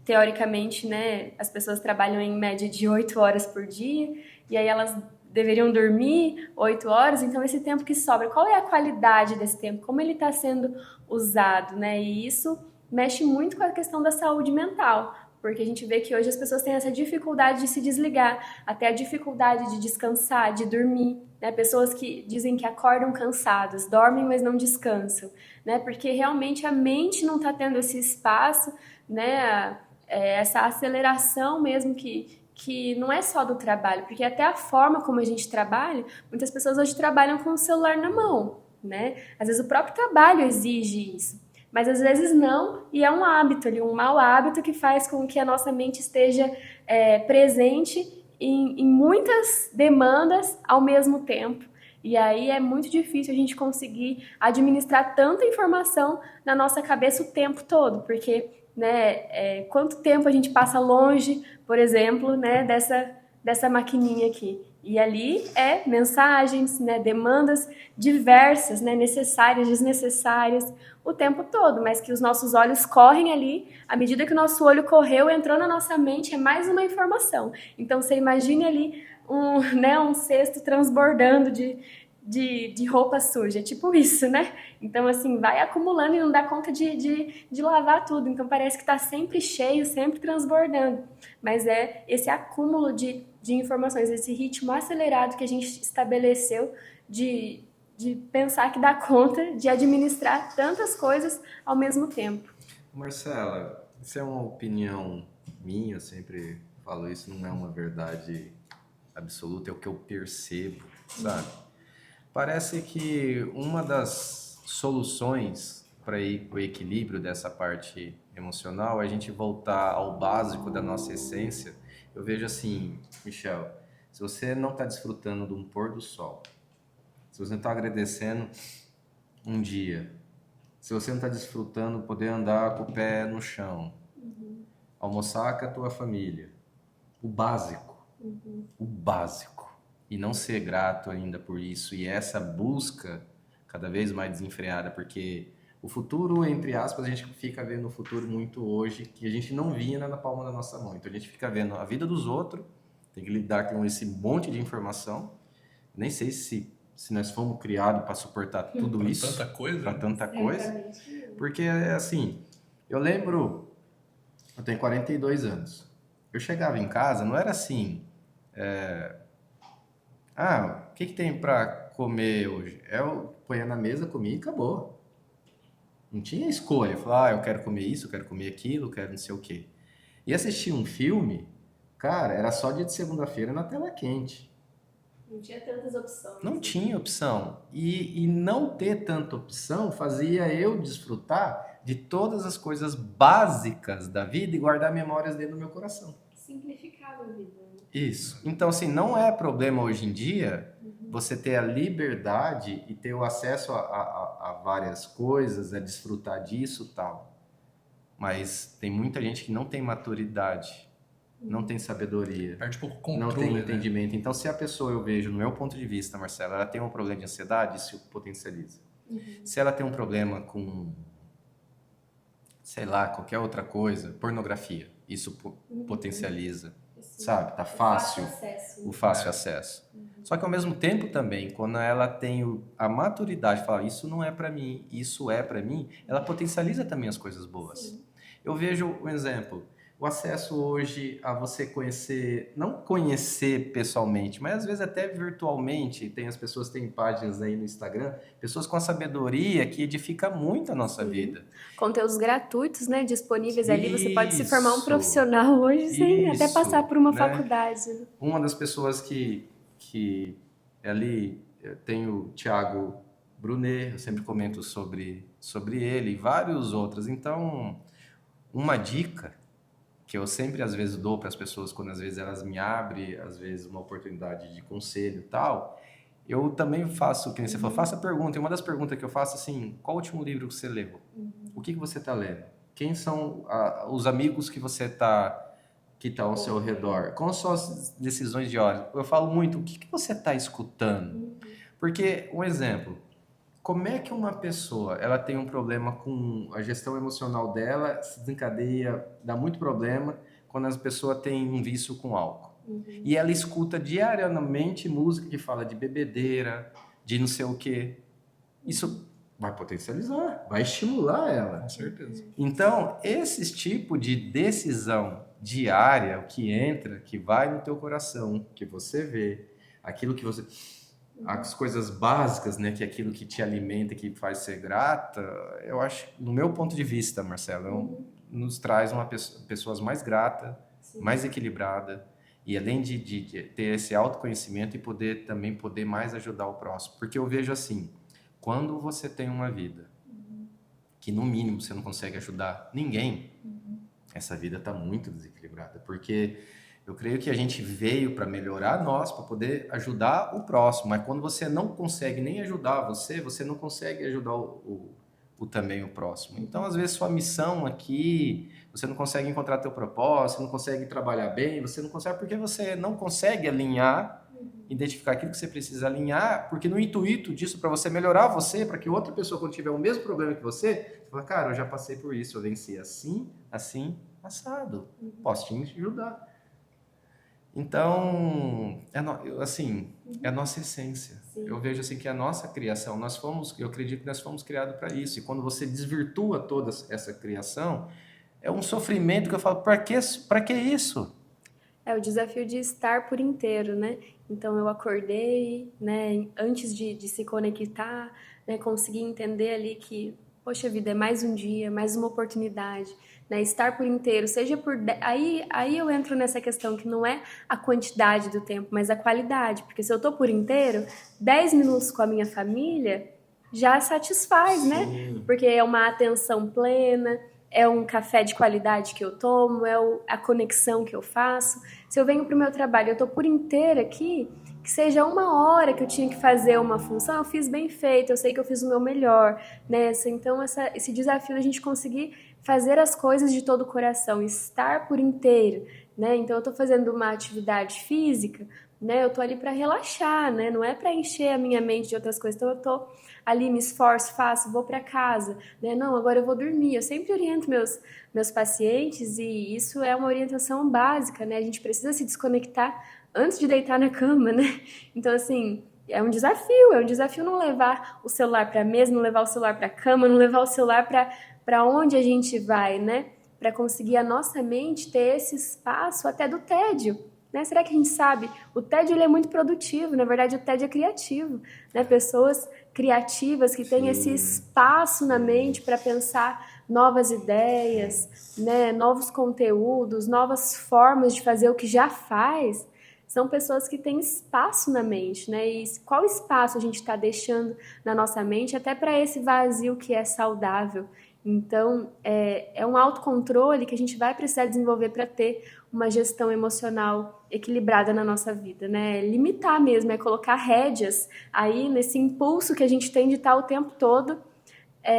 teoricamente, né, as pessoas trabalham em média de 8 horas por dia, e aí elas deveriam dormir 8 horas, então esse tempo que sobra, qual é a qualidade desse tempo? Como ele está sendo usado, né? E isso mexe muito com a questão da saúde mental, porque a gente vê que hoje as pessoas têm essa dificuldade de se desligar, até a dificuldade de descansar, de dormir, né? Pessoas que dizem que acordam cansadas, dormem, mas não descansam, né? Porque realmente a mente não está tendo esse espaço, né? Essa aceleração mesmo que não é só do trabalho, porque até a forma como a gente trabalha, muitas pessoas hoje trabalham com o celular na mão, né? Às vezes o próprio trabalho exige isso. Mas às vezes não, e é um hábito ali, um mau hábito que faz com que a nossa mente esteja presente em muitas demandas ao mesmo tempo. E aí é muito difícil a gente conseguir administrar tanta informação na nossa cabeça o tempo todo, porque, né, quanto tempo a gente passa longe, por exemplo, né, dessa maquininha aqui. E ali é mensagens, né, demandas diversas, né, necessárias, desnecessárias, o tempo todo, mas que os nossos olhos correm ali, à medida que o nosso olho correu, entrou na nossa mente, é mais uma informação. Então você imagine ali um cesto transbordando de roupa suja, tipo isso, né? Então, assim, vai acumulando e não dá conta de lavar tudo. Então, parece que está sempre cheio, sempre transbordando. Mas é esse acúmulo de informações, esse ritmo acelerado que a gente estabeleceu de pensar que dá conta de administrar tantas coisas ao mesmo tempo. Marcela, isso é uma opinião minha, eu sempre falo isso, não é uma verdade absoluta, é o que eu percebo, sabe? Parece que uma das soluções para o equilíbrio dessa parte emocional é a gente voltar ao básico da nossa essência. Eu vejo assim, Michel, se você não está desfrutando de um pôr do sol, se você não está agradecendo um dia, se você não está desfrutando poder andar com o pé no chão, almoçar com a tua família, o básico, o básico, e não ser grato ainda por isso, e essa busca cada vez mais desenfreada, porque o futuro, entre aspas, a gente fica vendo o futuro muito hoje, que a gente não via na palma da nossa mão, então a gente fica vendo a vida dos outros, tem que lidar com esse monte de informação, nem sei se nós fomos criados para suportar tudo Pra isso, tanta coisa. para tanta coisa, porque assim, eu lembro, eu tenho 42 anos, eu chegava em casa, não era assim, o que tem para comer hoje? Eu ponha na mesa, comia e acabou. Não tinha escolha. Falar, eu quero comer isso, eu quero comer aquilo, eu quero não sei o quê. E assistir um filme, cara, era só dia de segunda-feira na tela quente. Não tinha tantas opções. Não tinha opção. E não ter tanta opção fazia eu desfrutar de todas as coisas básicas da vida e guardar memórias dentro do meu coração. Simplificava a vida. Isso. Então, assim, não é problema hoje em dia você ter a liberdade e ter o acesso a várias coisas, a desfrutar disso e tal. Mas tem muita gente que não tem maturidade, não tem sabedoria, Perde um pouco o não controle, tem né? entendimento. Então, se a pessoa, eu vejo, no meu ponto de vista, Marcela, ela tem um problema de ansiedade, isso potencializa. Se ela tem um problema com, sei lá, qualquer outra coisa, pornografia, isso potencializa. Sabe? Tá fácil. O fácil acesso. Só que ao mesmo tempo também, quando ela tem a maturidade de falar isso não é para mim, isso é para mim, ela potencializa também as coisas boas. Sim. Eu vejo um exemplo, o acesso hoje a você conhecer, não conhecer pessoalmente, mas às vezes até virtualmente, tem as pessoas têm páginas aí no Instagram, pessoas com a sabedoria que edifica muito a nossa vida. Conteúdos gratuitos, né, disponíveis ali, você pode se formar um Isso, profissional hoje sem até passar por uma né? faculdade. Né? Uma das pessoas que ali tem o Thiago Brunet, eu sempre comento sobre ele e vários outros. Então, uma dica que eu sempre às vezes dou para as pessoas quando às vezes elas me abrem, às vezes uma oportunidade de conselho e tal, eu também faço, que nem você falou, faça pergunta. E uma das perguntas que eu faço assim, qual o último livro que você leu? O que você está lendo? Quem são os amigos que você que está ao seu redor? Quais são as decisões de hora? Eu falo muito, o que você está escutando? Porque, um exemplo, como é que uma pessoa ela tem um problema com a gestão emocional dela, se desencadeia, dá muito problema quando as pessoas têm um vício com álcool? E ela escuta diariamente música que fala de bebedeira, de não sei o quê. Isso vai potencializar, vai estimular ela. Com certeza. Então, esses tipos de decisão diária, o que entra, que vai no teu coração, que você vê, aquilo que você... As coisas básicas, né, que é aquilo que te alimenta, que faz ser grata, eu acho, no meu ponto de vista, Marcelo, nos traz pessoas mais grata, mais equilibrada, e além de ter esse autoconhecimento e poder mais ajudar o próximo. Porque eu vejo assim, quando você tem uma vida que no mínimo você não consegue ajudar ninguém, essa vida está muito desequilibrada. Porque Eu creio que a gente veio para melhorar nós, para poder ajudar o próximo. Mas quando você não consegue nem ajudar você não consegue ajudar também o próximo. Então, às vezes, sua missão aqui, você não consegue encontrar teu propósito, você não consegue trabalhar bem, você não consegue porque você não consegue alinhar, identificar aquilo que você precisa alinhar, porque no intuito disso, para você melhorar você, para que outra pessoa, quando tiver o mesmo problema que você fala, cara, eu já passei por isso, eu venci assim, assim, assado, posso te ajudar. Então, é a nossa essência. Sim. Eu vejo assim que a nossa criação, eu acredito que nós fomos criados para isso. E quando você desvirtua toda essa criação, é um sofrimento que eu falo, para que isso? É o desafio de estar por inteiro, né? Então eu acordei, né, antes de se conectar, né, consegui entender ali que, poxa vida, é mais um dia, mais uma oportunidade, né? Estar por inteiro, seja por... Aí eu entro nessa questão que não é a quantidade do tempo, mas a qualidade. Porque se eu tô por inteiro, 10 minutos com a minha família já satisfaz, né? Porque é uma atenção plena, é um café de qualidade que eu tomo, a conexão que eu faço. Se eu venho para o meu trabalho, eu estou por inteira aqui, que seja 1 hora que eu tinha que fazer uma função, eu fiz bem feito, eu sei que eu fiz o meu melhor. Nessa. Então, esse desafio da gente conseguir fazer as coisas de todo o coração, estar por inteiro. Né? Então, eu estou fazendo uma atividade física, né? Eu estou ali para relaxar, né? Não é para encher a minha mente de outras coisas. Então, eu estou ali, me esforço, faço, vou para casa, né? Não, agora eu vou dormir. Eu sempre oriento meus pacientes e isso é uma orientação básica, né? A gente precisa se desconectar antes de deitar na cama, né? Então, assim, é um desafio não levar o celular para a mesa, não levar o celular para a cama, não levar o celular para onde a gente vai, né? Para conseguir a nossa mente ter esse espaço até do tédio. Né? Será que a gente sabe? O tédio ele é muito produtivo, na verdade o tédio é criativo. Né? Pessoas criativas que têm esse espaço na mente para pensar novas ideias, né? Novos conteúdos, novas formas de fazer o que já faz, são pessoas que têm espaço na mente. Né? E qual espaço a gente está deixando na nossa mente até para esse vazio que é saudável? Então, é um autocontrole que a gente vai precisar desenvolver para ter uma gestão emocional equilibrada na nossa vida, né? Limitar mesmo, é colocar rédeas aí nesse impulso que a gente tem de estar o tempo todo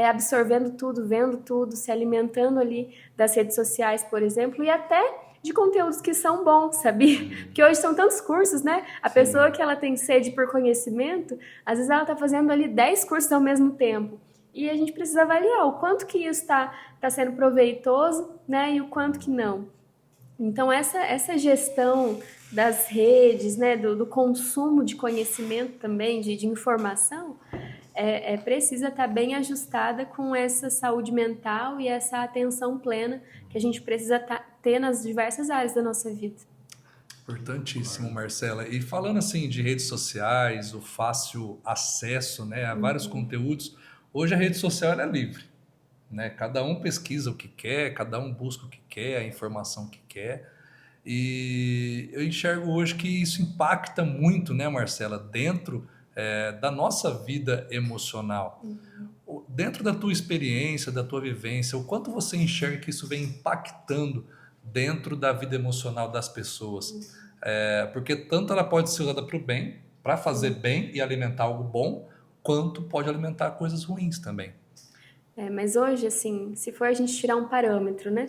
absorvendo tudo, vendo tudo, se alimentando ali das redes sociais, por exemplo, e até de conteúdos que são bons, sabia? Porque hoje são tantos cursos, né? A pessoa que ela tem sede por conhecimento, às vezes ela está fazendo ali 10 cursos ao mesmo tempo. E a gente precisa avaliar o quanto que isso está sendo proveitoso, né? E o quanto que não. Então, essa gestão das redes, né? Do consumo de conhecimento também, de informação, precisa estar bem ajustada com essa saúde mental e essa atenção plena que a gente precisa ter nas diversas áreas da nossa vida. Importantíssimo, Marcela. E falando assim de redes sociais, o fácil acesso, né, a vários conteúdos, hoje a rede social ela é livre, né? Cada um pesquisa o que quer, cada um busca o que quer, a informação que quer. E eu enxergo hoje que isso impacta muito, né, Marcela, dentro da nossa vida emocional. Dentro da tua experiência, da tua vivência, o quanto você enxerga que isso vem impactando dentro da vida emocional das pessoas? Porque tanto ela pode ser usada para o bem, para fazer bem e alimentar algo bom, quanto pode alimentar coisas ruins também. Mas hoje, assim, se for a gente tirar um parâmetro, né?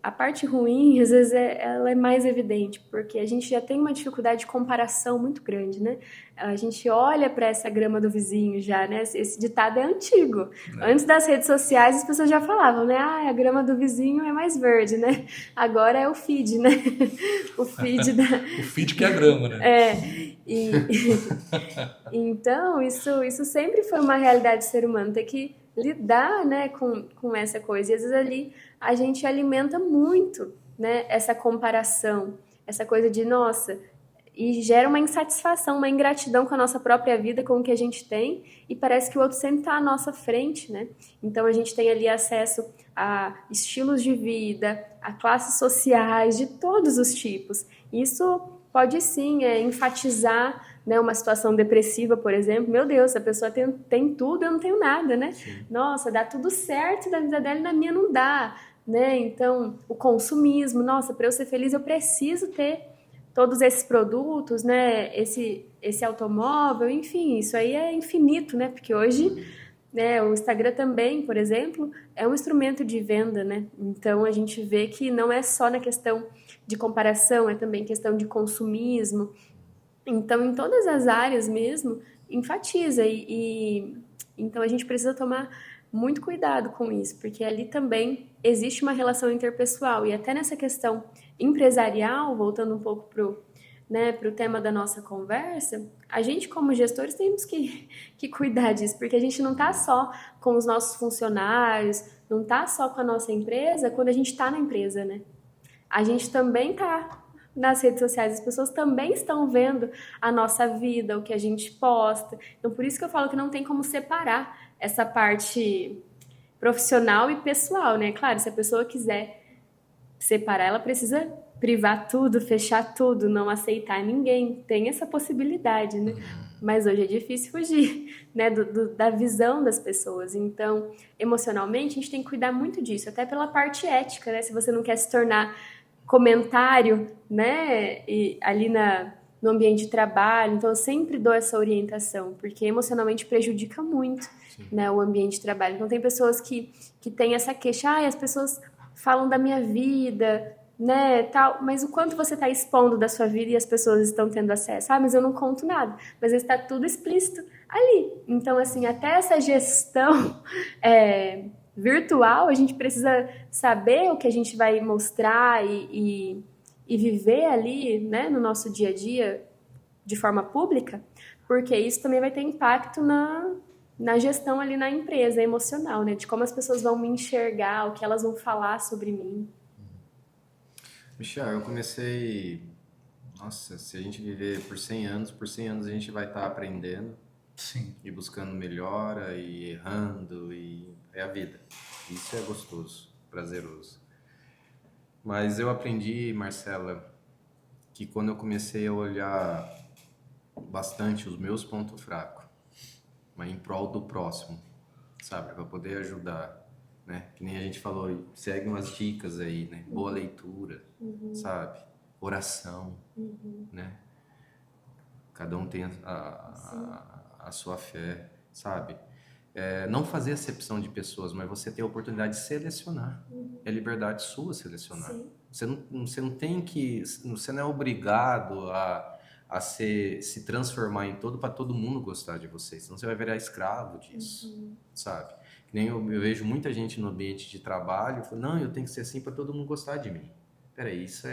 A parte ruim, às vezes, ela é mais evidente, porque a gente já tem uma dificuldade de comparação muito grande, né? A gente olha para essa grama do vizinho já, né? Esse ditado é antigo. Antes das redes sociais, as pessoas já falavam, né? Ah, a grama do vizinho é mais verde, né? Agora é o feed, né? O feed O feed que é a grama, né? Então, isso sempre foi uma realidade do ser humano, ter que lidar, né, com essa coisa. E às vezes ali a gente alimenta muito, né, essa comparação, essa coisa de, nossa, e gera uma insatisfação, uma ingratidão com a nossa própria vida, com o que a gente tem, e parece que o outro sempre está à nossa frente, né? Então a gente tem ali acesso a estilos de vida, a classes sociais de todos os tipos. Isso pode sim enfatizar, né, uma situação depressiva, por exemplo. Meu Deus, a pessoa tem tudo, eu não tenho nada, né? Sim. Nossa, dá tudo certo na vida dela e na minha não dá. né? Então, o consumismo, nossa, para eu ser feliz eu preciso ter todos esses produtos, né? Esse automóvel, enfim, isso aí é infinito, né? Porque hoje, né, o Instagram também, por exemplo, é um instrumento de venda, né? Então a gente vê que não é só na questão de comparação, é também questão de consumismo. Então, em todas as áreas mesmo, enfatiza então a gente precisa tomar muito cuidado com isso, porque ali também existe uma relação interpessoal e até nessa questão empresarial, voltando um pouco pro tema da nossa conversa, a gente como gestores temos que cuidar disso, porque a gente não está só com os nossos funcionários, não está só com a nossa empresa quando a gente está na empresa, né? A gente também está nas redes sociais, as pessoas também estão vendo a nossa vida, o que a gente posta. Então, por isso que eu falo que não tem como separar essa parte profissional e pessoal, né? Claro, se a pessoa quiser separar, ela precisa privar tudo, fechar tudo, não aceitar ninguém. Tem essa possibilidade, né? Mas hoje é difícil fugir, né, da visão das pessoas. Então, emocionalmente, a gente tem que cuidar muito disso, até pela parte ética, né? Se você não quer se tornar comentário, né, e ali no ambiente de trabalho. Então, eu sempre dou essa orientação, porque emocionalmente prejudica muito, né, o ambiente de trabalho. Então, tem pessoas que têm essa queixa, as pessoas falam da minha vida, né, tal, mas o quanto você está expondo da sua vida e as pessoas estão tendo acesso? Mas eu não conto nada. Mas está tudo explícito ali. Então, assim, até essa gestão virtual, a gente precisa saber o que a gente vai mostrar e viver ali, né, no nosso dia a dia de forma pública, porque isso também vai ter impacto na gestão ali na empresa emocional, né, de como as pessoas vão me enxergar, o que elas vão falar sobre mim. Michel, eu comecei... Nossa, se a gente viver por 100 anos a gente vai estar aprendendo. Sim. E buscando melhora, e errando, e é a vida. Isso é gostoso, prazeroso. Mas eu aprendi, Marcela, que quando eu comecei a olhar bastante os meus pontos fracos, mas em prol do próximo, sabe, para poder ajudar, né? Que nem a gente falou, segue umas dicas aí, né? Boa leitura, sabe? Oração, né? Cada um tem a sua fé, sabe? Não fazer acepção de pessoas, mas você ter a oportunidade de selecionar. É liberdade sua selecionar. Você não tem que... Você não é obrigado a se transformar em todo para todo mundo gostar de você, senão você vai virar escravo disso, sabe? Que nem eu vejo muita gente no ambiente de trabalho falando, não, eu tenho que ser assim para todo mundo gostar de mim. Peraí, isso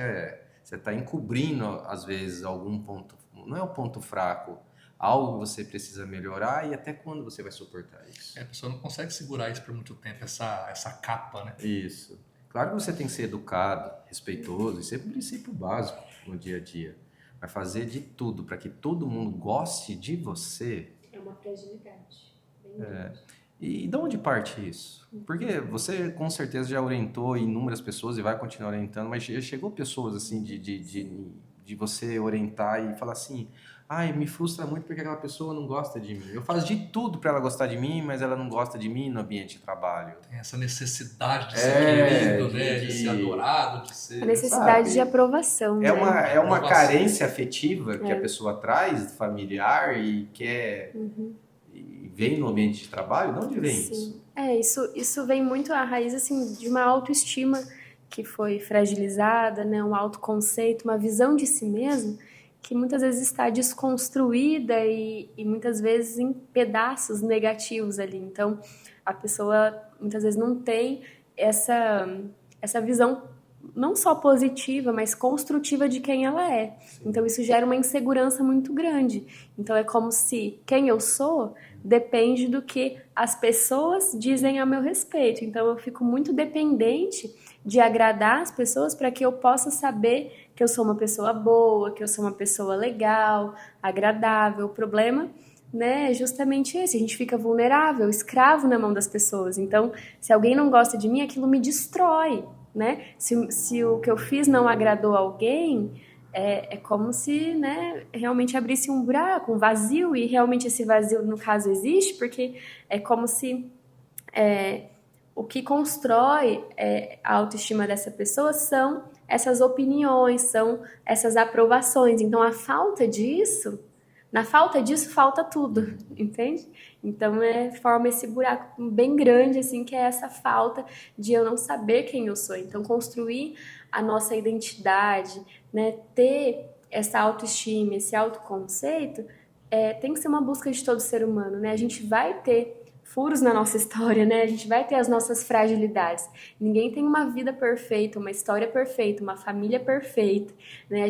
você está encobrindo, às vezes, algum ponto... Não é o ponto fraco, algo que você precisa melhorar, e até quando você vai suportar isso? A pessoa não consegue segurar isso por muito tempo, essa capa, né? Isso. Claro que você tem que ser educado, respeitoso, isso é um princípio básico no dia a dia. Mas fazer de tudo para que todo mundo goste de você... É uma fragilidade. Bem grande. E de onde parte isso? Porque você com certeza já orientou inúmeras pessoas e vai continuar orientando, mas já chegou pessoas assim de você orientar e falar assim, me frustra muito porque aquela pessoa não gosta de mim. Eu faço de tudo para ela gostar de mim, mas ela não gosta de mim no ambiente de trabalho. Tem essa necessidade de ser querido, né? De ser adorado, de ser... A necessidade de aprovação. É uma carência afetiva que a pessoa traz, familiar, e quer... E vem no ambiente de trabalho? De onde vem isso? Isso vem muito à raiz assim, de uma autoestima que foi fragilizada, né? Um autoconceito, uma visão de si mesmo que muitas vezes está desconstruída e muitas vezes em pedaços negativos ali. Então, a pessoa muitas vezes não tem essa visão não só positiva, mas construtiva de quem ela é. Então, isso gera uma insegurança muito grande. Então, é como se quem eu sou depende do que as pessoas dizem a meu respeito. Então, eu fico muito dependente de agradar as pessoas para que eu possa saber que eu sou uma pessoa boa, que eu sou uma pessoa legal, agradável. O problema, né, é justamente esse. A gente fica vulnerável, escravo na mão das pessoas. Então, se alguém não gosta de mim, aquilo me destrói, né? Se o que eu fiz não agradou alguém, é como se, né, realmente abrisse um buraco, um vazio, e realmente esse vazio, no caso, existe, porque é como se o que constrói a autoestima dessa pessoa são essas opiniões, são essas aprovações. Então, na falta disso, falta tudo, entende? Então, forma esse buraco bem grande, assim, que é essa falta de eu não saber quem eu sou. Então, construir a nossa identidade, né, ter essa autoestima, esse autoconceito, tem que ser uma busca de todo ser humano, né? A gente vai ter furos na nossa história, né? A gente vai ter as nossas fragilidades. Ninguém tem uma vida perfeita, uma história perfeita, uma família perfeita, né?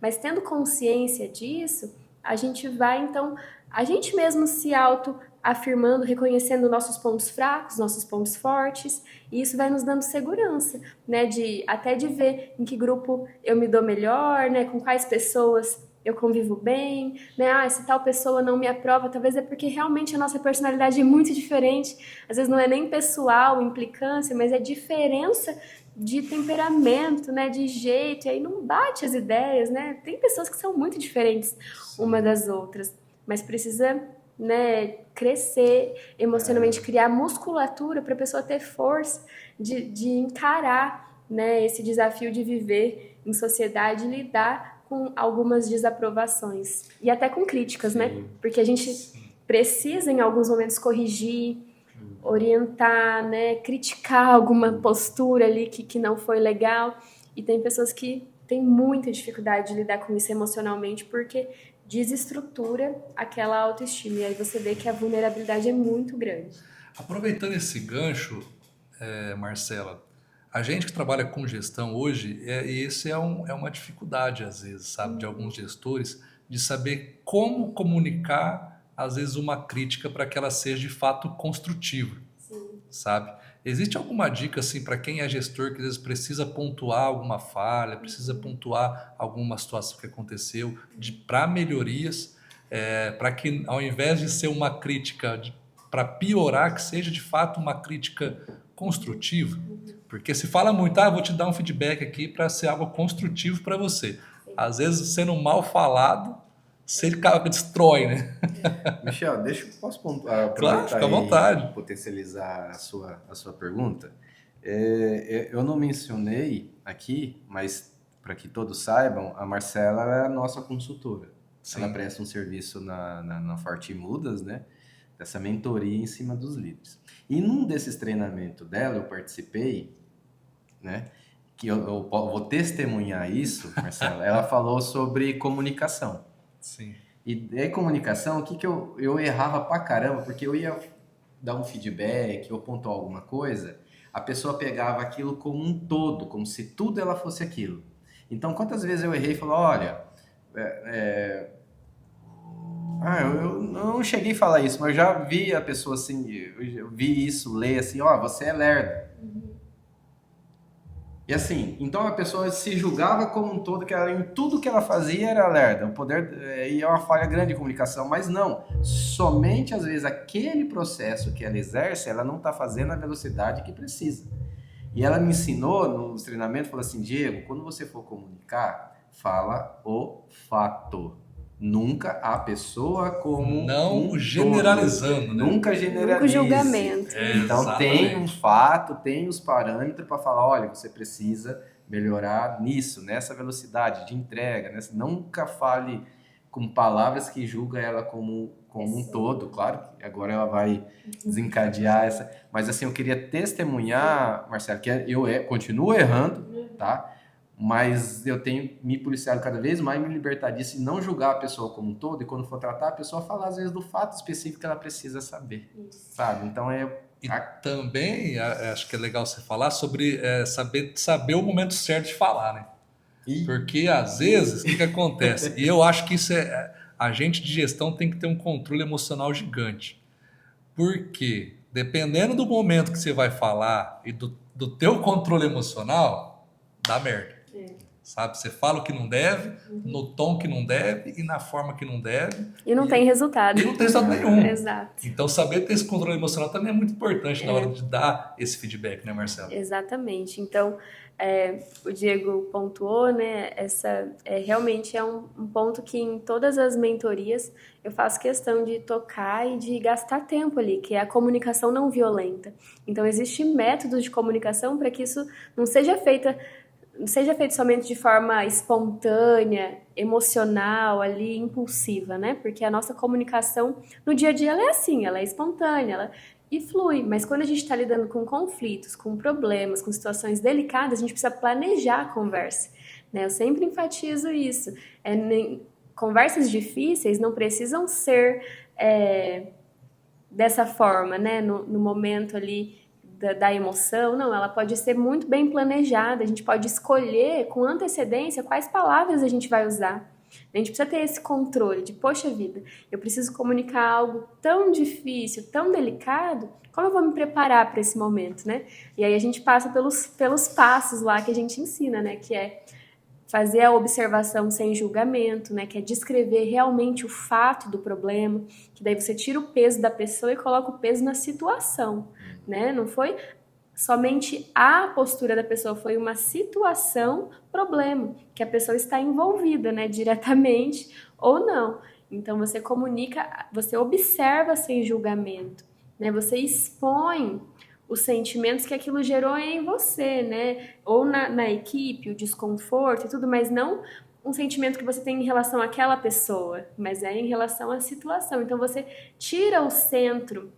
Mas tendo consciência disso, a gente vai, então, a gente mesmo se auto-afirmando, reconhecendo nossos pontos fracos, nossos pontos fortes, e isso vai nos dando segurança, né? Até de ver em que grupo eu me dou melhor, né? Com quais pessoas eu convivo bem, né? Se tal pessoa não me aprova, talvez é porque realmente a nossa personalidade é muito diferente. Às vezes não é nem pessoal, implicância, mas é diferença de temperamento, né? De jeito, e aí não bate as ideias, né? Tem pessoas que são muito diferentes uma das outras, mas precisa, né, crescer emocionalmente, criar musculatura para a pessoa ter força de encarar, né, esse desafio de viver em sociedade e lidar com algumas desaprovações e até com críticas, né? Porque a gente precisa em alguns momentos corrigir, orientar, né? Criticar alguma postura ali que não foi legal, e tem pessoas que têm muita dificuldade de lidar com isso emocionalmente porque desestrutura aquela autoestima, e aí você vê que a vulnerabilidade é muito grande. Aproveitando esse gancho, Marcela, a gente que trabalha com gestão hoje, esse é uma dificuldade às vezes, sabe, de alguns gestores, de saber como comunicar, às vezes, uma crítica para que ela seja de fato construtiva, sabe? Existe alguma dica assim para quem é gestor que às vezes precisa pontuar alguma falha, precisa pontuar alguma situação que aconteceu para melhorias, para que ao invés de ser uma crítica para piorar, que seja de fato uma crítica construtiva? Porque se fala muito, vou te dar um feedback aqui para ser algo construtivo para você. Às vezes, sendo mal falado, você destrói, né? Michel, posso Claro, aproveitar fica à e vontade. potencializar a sua pergunta? Eu não mencionei aqui, mas para que todos saibam, a Marcela é a nossa consultora. Sim. Ela presta um serviço na Forte Mudas, né? Dessa mentoria em cima dos líderes. E num desses treinamentos dela, eu participei, né? Que eu vou testemunhar isso, Marcela. Ela falou sobre comunicação. Sim. E aí, comunicação, o que eu errava pra caramba, porque eu ia dar um feedback ou pontuar alguma coisa, a pessoa pegava aquilo como um todo, como se tudo ela fosse aquilo. Então, quantas vezes eu errei e falei, olha, eu não cheguei a falar isso, mas eu já vi a pessoa assim, eu vi isso, ler assim, você é lerdo. E assim, então a pessoa se julgava como um todo, que em tudo que ela fazia era lerda, o poder, e é uma falha grande de comunicação, mas não, somente às vezes aquele processo que ela exerce, ela não está fazendo a velocidade que precisa. E ela me ensinou nos treinamentos, falou assim, Diego, quando você for comunicar, fala o fato. Nunca a pessoa como não generalizando, né? Nunca generalize. Nunca o julgamento. Então exatamente. Tem um fato, tem os parâmetros para falar, olha, você precisa melhorar nisso, nessa velocidade de entrega, né? Nunca fale com palavras que julga ela como um todo. Claro que agora ela vai desencadear essa... Mas assim, eu queria testemunhar, Marcelo, que eu continuo errando, tá? Mas eu tenho me policiado cada vez mais, me libertar disso e não julgar a pessoa como um todo, e quando for tratar, a pessoa falar às vezes do fato específico que ela precisa saber, sabe? Então E também acho que é legal você falar sobre saber o momento certo de falar, né? Porque às vezes, o que acontece? E eu acho que isso a gente de gestão tem que ter um controle emocional gigante. Porque dependendo do momento que você vai falar e do teu controle emocional, dá merda. sabe? Você fala o que não deve, no tom que não deve e na forma que não deve. E não tem resultado. E não tem resultado nenhum. Exato. Então, saber ter esse controle emocional também é muito importante na hora de dar esse feedback, né, Marcelo? Exatamente. Então, o Diego pontuou, né? Realmente é um ponto que em todas as mentorias eu faço questão de tocar e de gastar tempo ali, que é a comunicação não violenta. Então, existem métodos de comunicação para que isso não seja feito somente de forma espontânea, emocional, ali, impulsiva, né? Porque a nossa comunicação no dia a dia ela é assim, ela é espontânea, e flui. Mas quando a gente está lidando com conflitos, com problemas, com situações delicadas, a gente precisa planejar a conversa, né? Eu sempre enfatizo isso. Conversas difíceis não precisam ser dessa forma, né? No momento ali da emoção, não, ela pode ser muito bem planejada, a gente pode escolher com antecedência quais palavras a gente vai usar. A gente precisa ter esse controle de, poxa vida, eu preciso comunicar algo tão difícil, tão delicado, como eu vou me preparar para esse momento, né? E aí a gente passa pelos passos lá que a gente ensina, né? Que é fazer a observação sem julgamento, né? Que é descrever realmente o fato do problema, que daí você tira o peso da pessoa e coloca o peso na situação, né? Não foi somente a postura da pessoa, foi uma situação, problema, que a pessoa está envolvida, né? Diretamente ou não. Então você comunica, você observa sem julgamento, né? Você expõe os sentimentos que aquilo gerou em você, né? Ou na equipe, o desconforto e tudo, mas não um sentimento que você tem em relação àquela pessoa, mas é em relação à situação. Então você tira o centro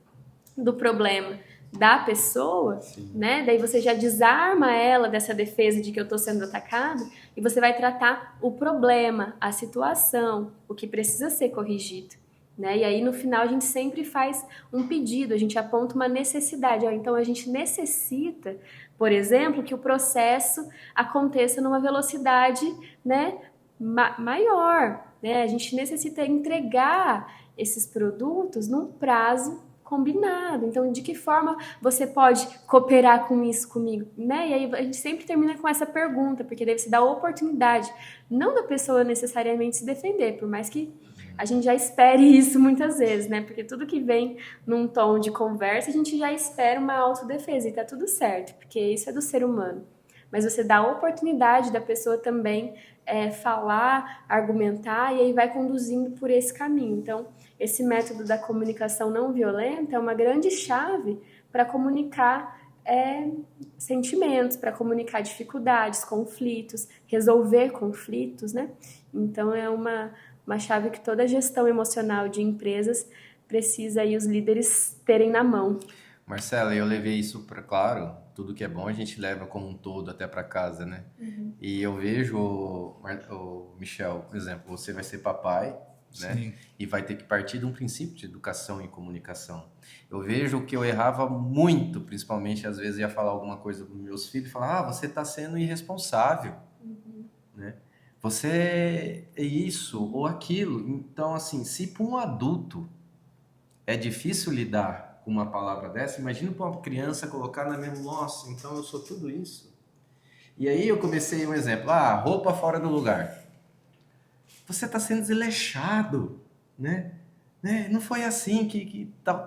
do problema da pessoa, né? Daí você já desarma ela dessa defesa de que eu estou sendo atacado e você vai tratar o problema, a situação, o que precisa ser corrigido. Né? E aí no final a gente sempre faz um pedido, a gente aponta uma necessidade. Então a gente necessita, por exemplo, que o processo aconteça numa velocidade, né, maior. Né? A gente necessita entregar esses produtos num prazo combinado. Então, de que forma você pode cooperar com isso comigo? Né? E aí a gente sempre termina com essa pergunta, porque daí você dá a oportunidade, não da pessoa necessariamente se defender, por mais que a gente já espere isso muitas vezes, né? Porque tudo que vem num tom de conversa, a gente já espera uma autodefesa e tá tudo certo, porque isso é do ser humano. Mas você dá a oportunidade da pessoa também falar, argumentar, e aí vai conduzindo por esse caminho. Então, esse método da comunicação não violenta é uma grande chave para comunicar sentimentos, para comunicar dificuldades, conflitos, resolver conflitos, né? Então, é uma chave que toda gestão emocional de empresas precisa aí os líderes terem na mão. Marcela, eu levei isso para, claro, tudo que é bom a gente leva como um todo até para casa, né? Uhum. E eu vejo, o Michel, por exemplo, você vai ser papai, né? Sim. E vai ter que partir de um princípio de educação e comunicação. Eu vejo que eu errava muito, principalmente às vezes ia falar alguma coisa para meus filhos e falar, você está sendo irresponsável, né? Você é isso ou aquilo. Então, assim, se para um adulto é difícil lidar com uma palavra dessa, imagina para uma criança colocar na mesma, nossa, então eu sou tudo isso. E aí eu comecei um exemplo, roupa fora do lugar. Você está sendo desleixado, né? Não foi assim que tal.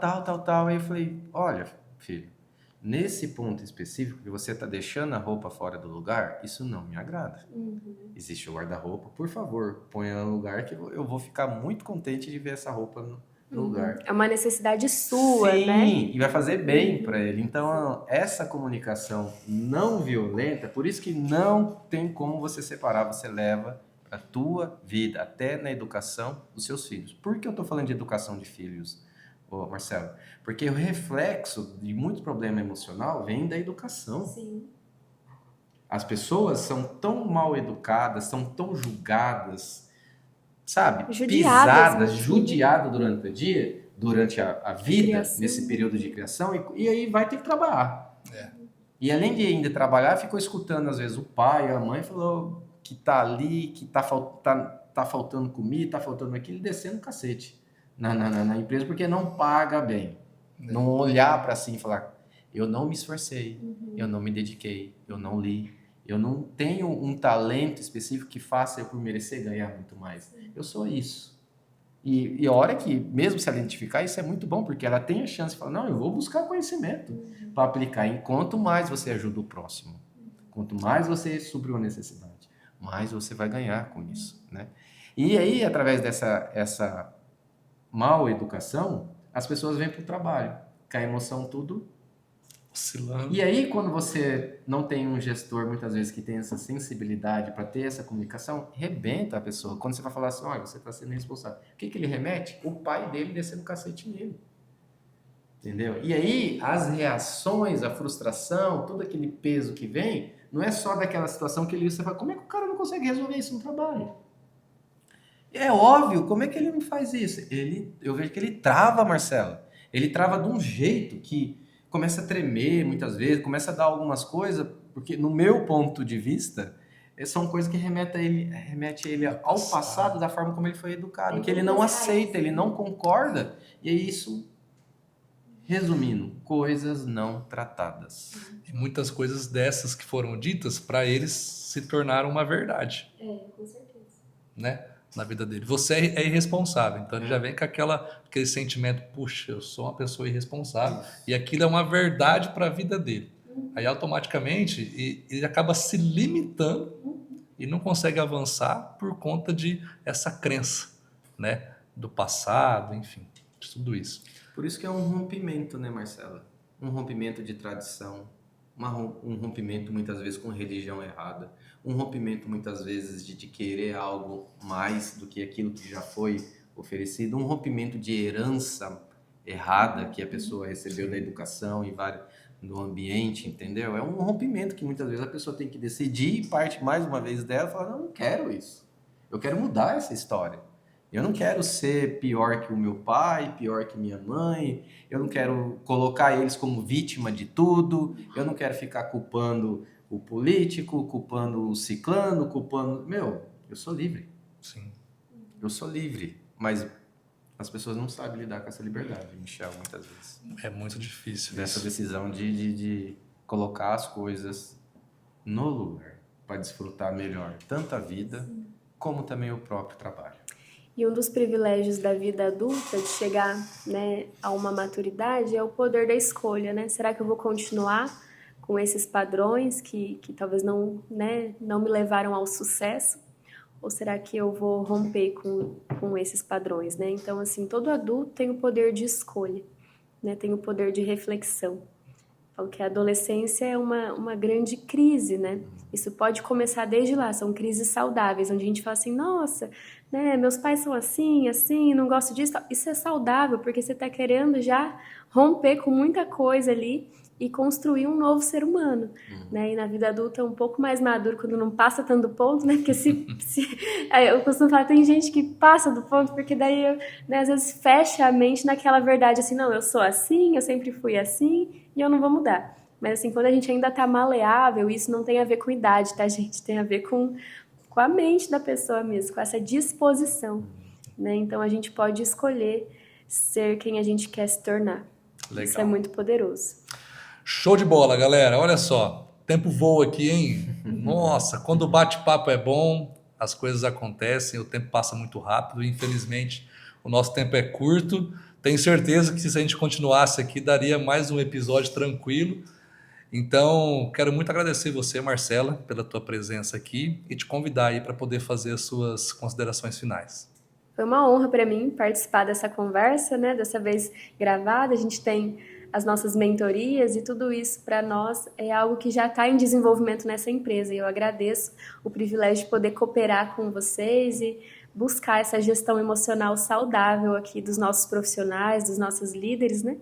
Aí eu falei, olha, filho, nesse ponto específico que você está deixando a roupa fora do lugar, isso não me agrada. Existe o guarda-roupa, por favor, ponha no lugar que eu vou ficar muito contente de ver essa roupa no lugar. É uma necessidade sua, Sim, né? E vai fazer bem para ele. Então, essa comunicação não violenta, por isso que não tem como você separar, você leva para a tua vida, até na educação dos seus filhos. Por que eu estou falando de educação de filhos, Marcelo? Porque o reflexo de muito problema emocional vem da educação. Sim. As pessoas são tão mal educadas, são tão julgadas, sabe? Pisadas, judiadas durante o dia, durante a vida, nesse período de criação, e aí vai ter que trabalhar. E além de ainda trabalhar, ficou escutando às vezes o pai, a mãe falou que tá ali, que tá faltando comida, tá faltando aquilo, descendo o cacete na empresa porque não paga bem. Não olhar para si e falar, eu não me esforcei, eu não me dediquei, eu não li, Eu não tenho um talento específico que faça eu por merecer ganhar muito mais. Eu sou isso. E a hora que, mesmo se ela identificar, isso é muito bom, porque ela tem a chance de falar, não, eu vou buscar conhecimento para aplicar. E quanto mais você ajuda o próximo, quanto mais você supre uma necessidade, mais você vai ganhar com isso, né? E aí, através essa mal educação, as pessoas vêm para o trabalho, com a emoção tudo. Oscilando. E aí, quando você não tem um gestor, muitas vezes, que tem essa sensibilidade para ter essa comunicação, rebenta a pessoa. Quando você vai falar assim, olha, você está sendo responsável. O que ele remete? O pai dele descendo o cacete nele. Entendeu? E aí, as reações, a frustração, todo aquele peso que vem, não é só daquela situação que você fala, como é que o cara não consegue resolver isso no trabalho? É óbvio, como é que ele me faz isso? Eu vejo que ele trava, Marcelo. Ele trava de um jeito que começa a tremer muitas vezes, começa a dar algumas coisas, porque no meu ponto de vista, são coisas que remete ele ao passado da forma como ele foi educado, que ele não aceita, ele não concorda, e é isso, resumindo, coisas não tratadas. E muitas coisas dessas que foram ditas, para eles se tornaram uma verdade. Com certeza. Né? Na vida dele. Você é irresponsável, então ele já vem com aquele sentimento, puxa, eu sou uma pessoa irresponsável, e aquilo é uma verdade para a vida dele. Aí automaticamente ele acaba se limitando e não consegue avançar por conta de essa crença, né? Do passado, enfim, de tudo isso. Por isso que é um rompimento, né, Marcela? Um rompimento de tradição, um rompimento muitas vezes com religião errada, um rompimento muitas vezes de querer algo mais do que aquilo que já foi oferecido, um rompimento de herança errada que a pessoa recebeu da educação e no ambiente, entendeu? É um rompimento que muitas vezes a pessoa tem que decidir e parte mais uma vez dela e fala, não quero isso, eu quero mudar essa história. Eu não quero ser pior que o meu pai, pior que minha mãe, eu não quero colocar eles como vítima de tudo, eu não quero ficar culpando o político, culpando o ciclano, culpando... Meu, eu sou livre. Sim. Eu sou livre, mas as pessoas não sabem lidar com essa liberdade, Michel, muitas vezes. É muito difícil. Dessa decisão de colocar as coisas no lugar, para desfrutar melhor tanto a vida, como também o próprio trabalho. E um dos privilégios da vida adulta, de chegar, né, a uma maturidade, é o poder da escolha, né? Será que eu vou continuar com esses padrões que talvez não, né, não me levaram ao sucesso? Ou será que eu vou romper com esses padrões, né? Então, assim, todo adulto tem o poder de escolha, né? Tem o poder de reflexão. Falo que a adolescência é uma grande crise, né? Isso pode começar desde lá, são crises saudáveis, onde a gente fala assim, nossa, né, meus pais são assim, não gosto disso. Isso é saudável, porque você está querendo já romper com muita coisa ali e construir um novo ser humano, né? E na vida adulta é um pouco mais maduro quando não passa tanto do ponto, né? Porque eu costumo falar, tem gente que passa do ponto, porque daí, né, às vezes fecha a mente naquela verdade assim, não, eu sou assim, eu sempre fui assim e eu não vou mudar. Mas assim, quando a gente ainda tá maleável, isso não tem a ver com idade, tá, gente? Tem a ver com a mente da pessoa mesmo, com essa disposição, né? Então a gente pode escolher ser quem a gente quer se tornar. Legal. Isso é muito poderoso. Show de bola, galera. Olha só, o tempo voa aqui, hein? Nossa, quando o bate-papo é bom, as coisas acontecem, o tempo passa muito rápido. Infelizmente, o nosso tempo é curto. Tenho certeza que se a gente continuasse aqui, daria mais um episódio tranquilo. Então, quero muito agradecer você, Marcela, pela tua presença aqui e te convidar aí para poder fazer as suas considerações finais. Foi uma honra para mim participar dessa conversa, né? Dessa vez gravada. A gente tem as nossas mentorias e tudo isso para nós é algo que já está em desenvolvimento nessa empresa. E eu agradeço o privilégio de poder cooperar com vocês e buscar essa gestão emocional saudável aqui dos nossos profissionais, dos nossos líderes, né?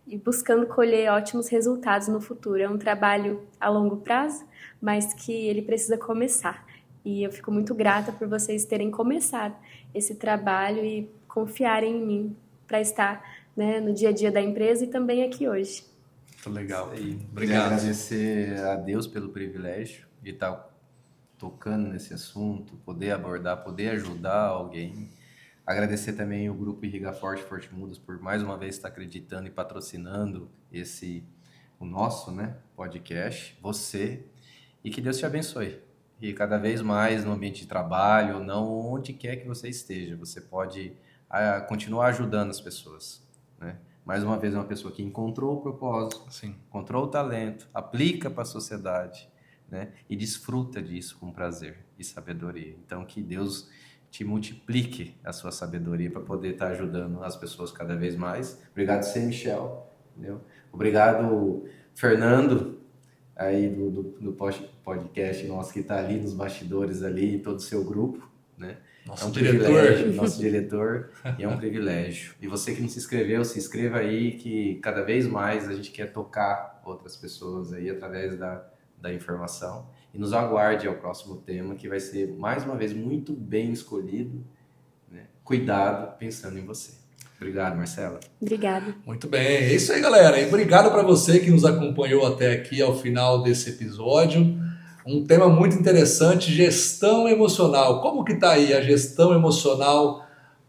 E buscando colher ótimos resultados no futuro. É um trabalho a longo prazo, mas que ele precisa começar. E eu fico muito grata por vocês terem começado esse trabalho e confiarem em mim para estar, né, no dia a dia da empresa e também aqui hoje. Muito legal. Obrigado. Obrigado. Agradecer a Deus pelo privilégio de estar tocando nesse assunto, poder abordar, poder ajudar alguém. Agradecer também o Grupo Irriga Forte Fortimudas por mais uma vez estar acreditando e patrocinando o nosso, né, podcast. Você. E que Deus te abençoe. E cada vez mais no ambiente de trabalho, não onde quer que você esteja, você pode continuar ajudando as pessoas, né? Mais uma vez, é uma pessoa que encontrou o propósito, Sim. encontrou o talento, aplica para a sociedade, né? E desfruta disso com prazer e sabedoria. Então, que Deus te multiplique a sua sabedoria para poder estar ajudando as pessoas cada vez mais. Obrigado, você, Michel. Entendeu? Obrigado, Fernando, aí do podcast nosso, que está ali nos bastidores ali, todo o seu grupo, né? Nosso É um diretor. privilégio, nosso diretor, e é um privilégio. E você que não se inscreveu, se inscreva aí, que cada vez mais a gente quer tocar outras pessoas aí através da informação. E nos aguarde ao próximo tema, que vai ser, mais uma vez, muito bem escolhido, né? Cuidado, pensando em você. Obrigado, Marcela. Obrigada. Muito bem, é isso aí, galera. E obrigado para você que nos acompanhou até aqui ao final desse episódio. Um tema muito interessante, gestão emocional. Como que tá aí a gestão emocional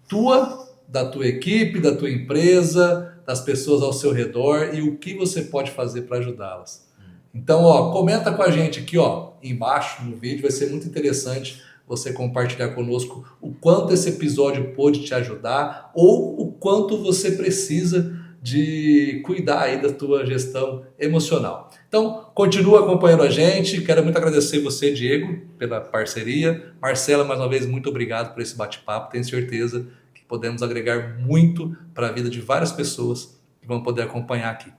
tua, da tua equipe, da tua empresa, das pessoas ao seu redor e o que você pode fazer para ajudá-las? Então, comenta com a gente aqui, embaixo no vídeo, vai ser muito interessante você compartilhar conosco o quanto esse episódio pôde te ajudar ou o quanto você precisa de cuidar aí da tua gestão emocional. Então, continua acompanhando a gente. Quero muito agradecer você, Diego, pela parceria. Marcela, mais uma vez, muito obrigado por esse bate-papo. Tenho certeza que podemos agregar muito para a vida de várias pessoas que vão poder acompanhar aqui.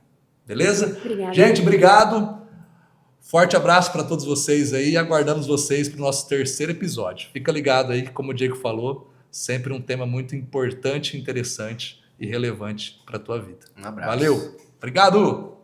Beleza? Obrigada. Gente, obrigado. Forte abraço para todos vocês aí e aguardamos vocês para o nosso terceiro episódio. Fica ligado aí, como o Diego falou, sempre um tema muito importante, interessante e relevante para a tua vida. Um abraço. Valeu, obrigado!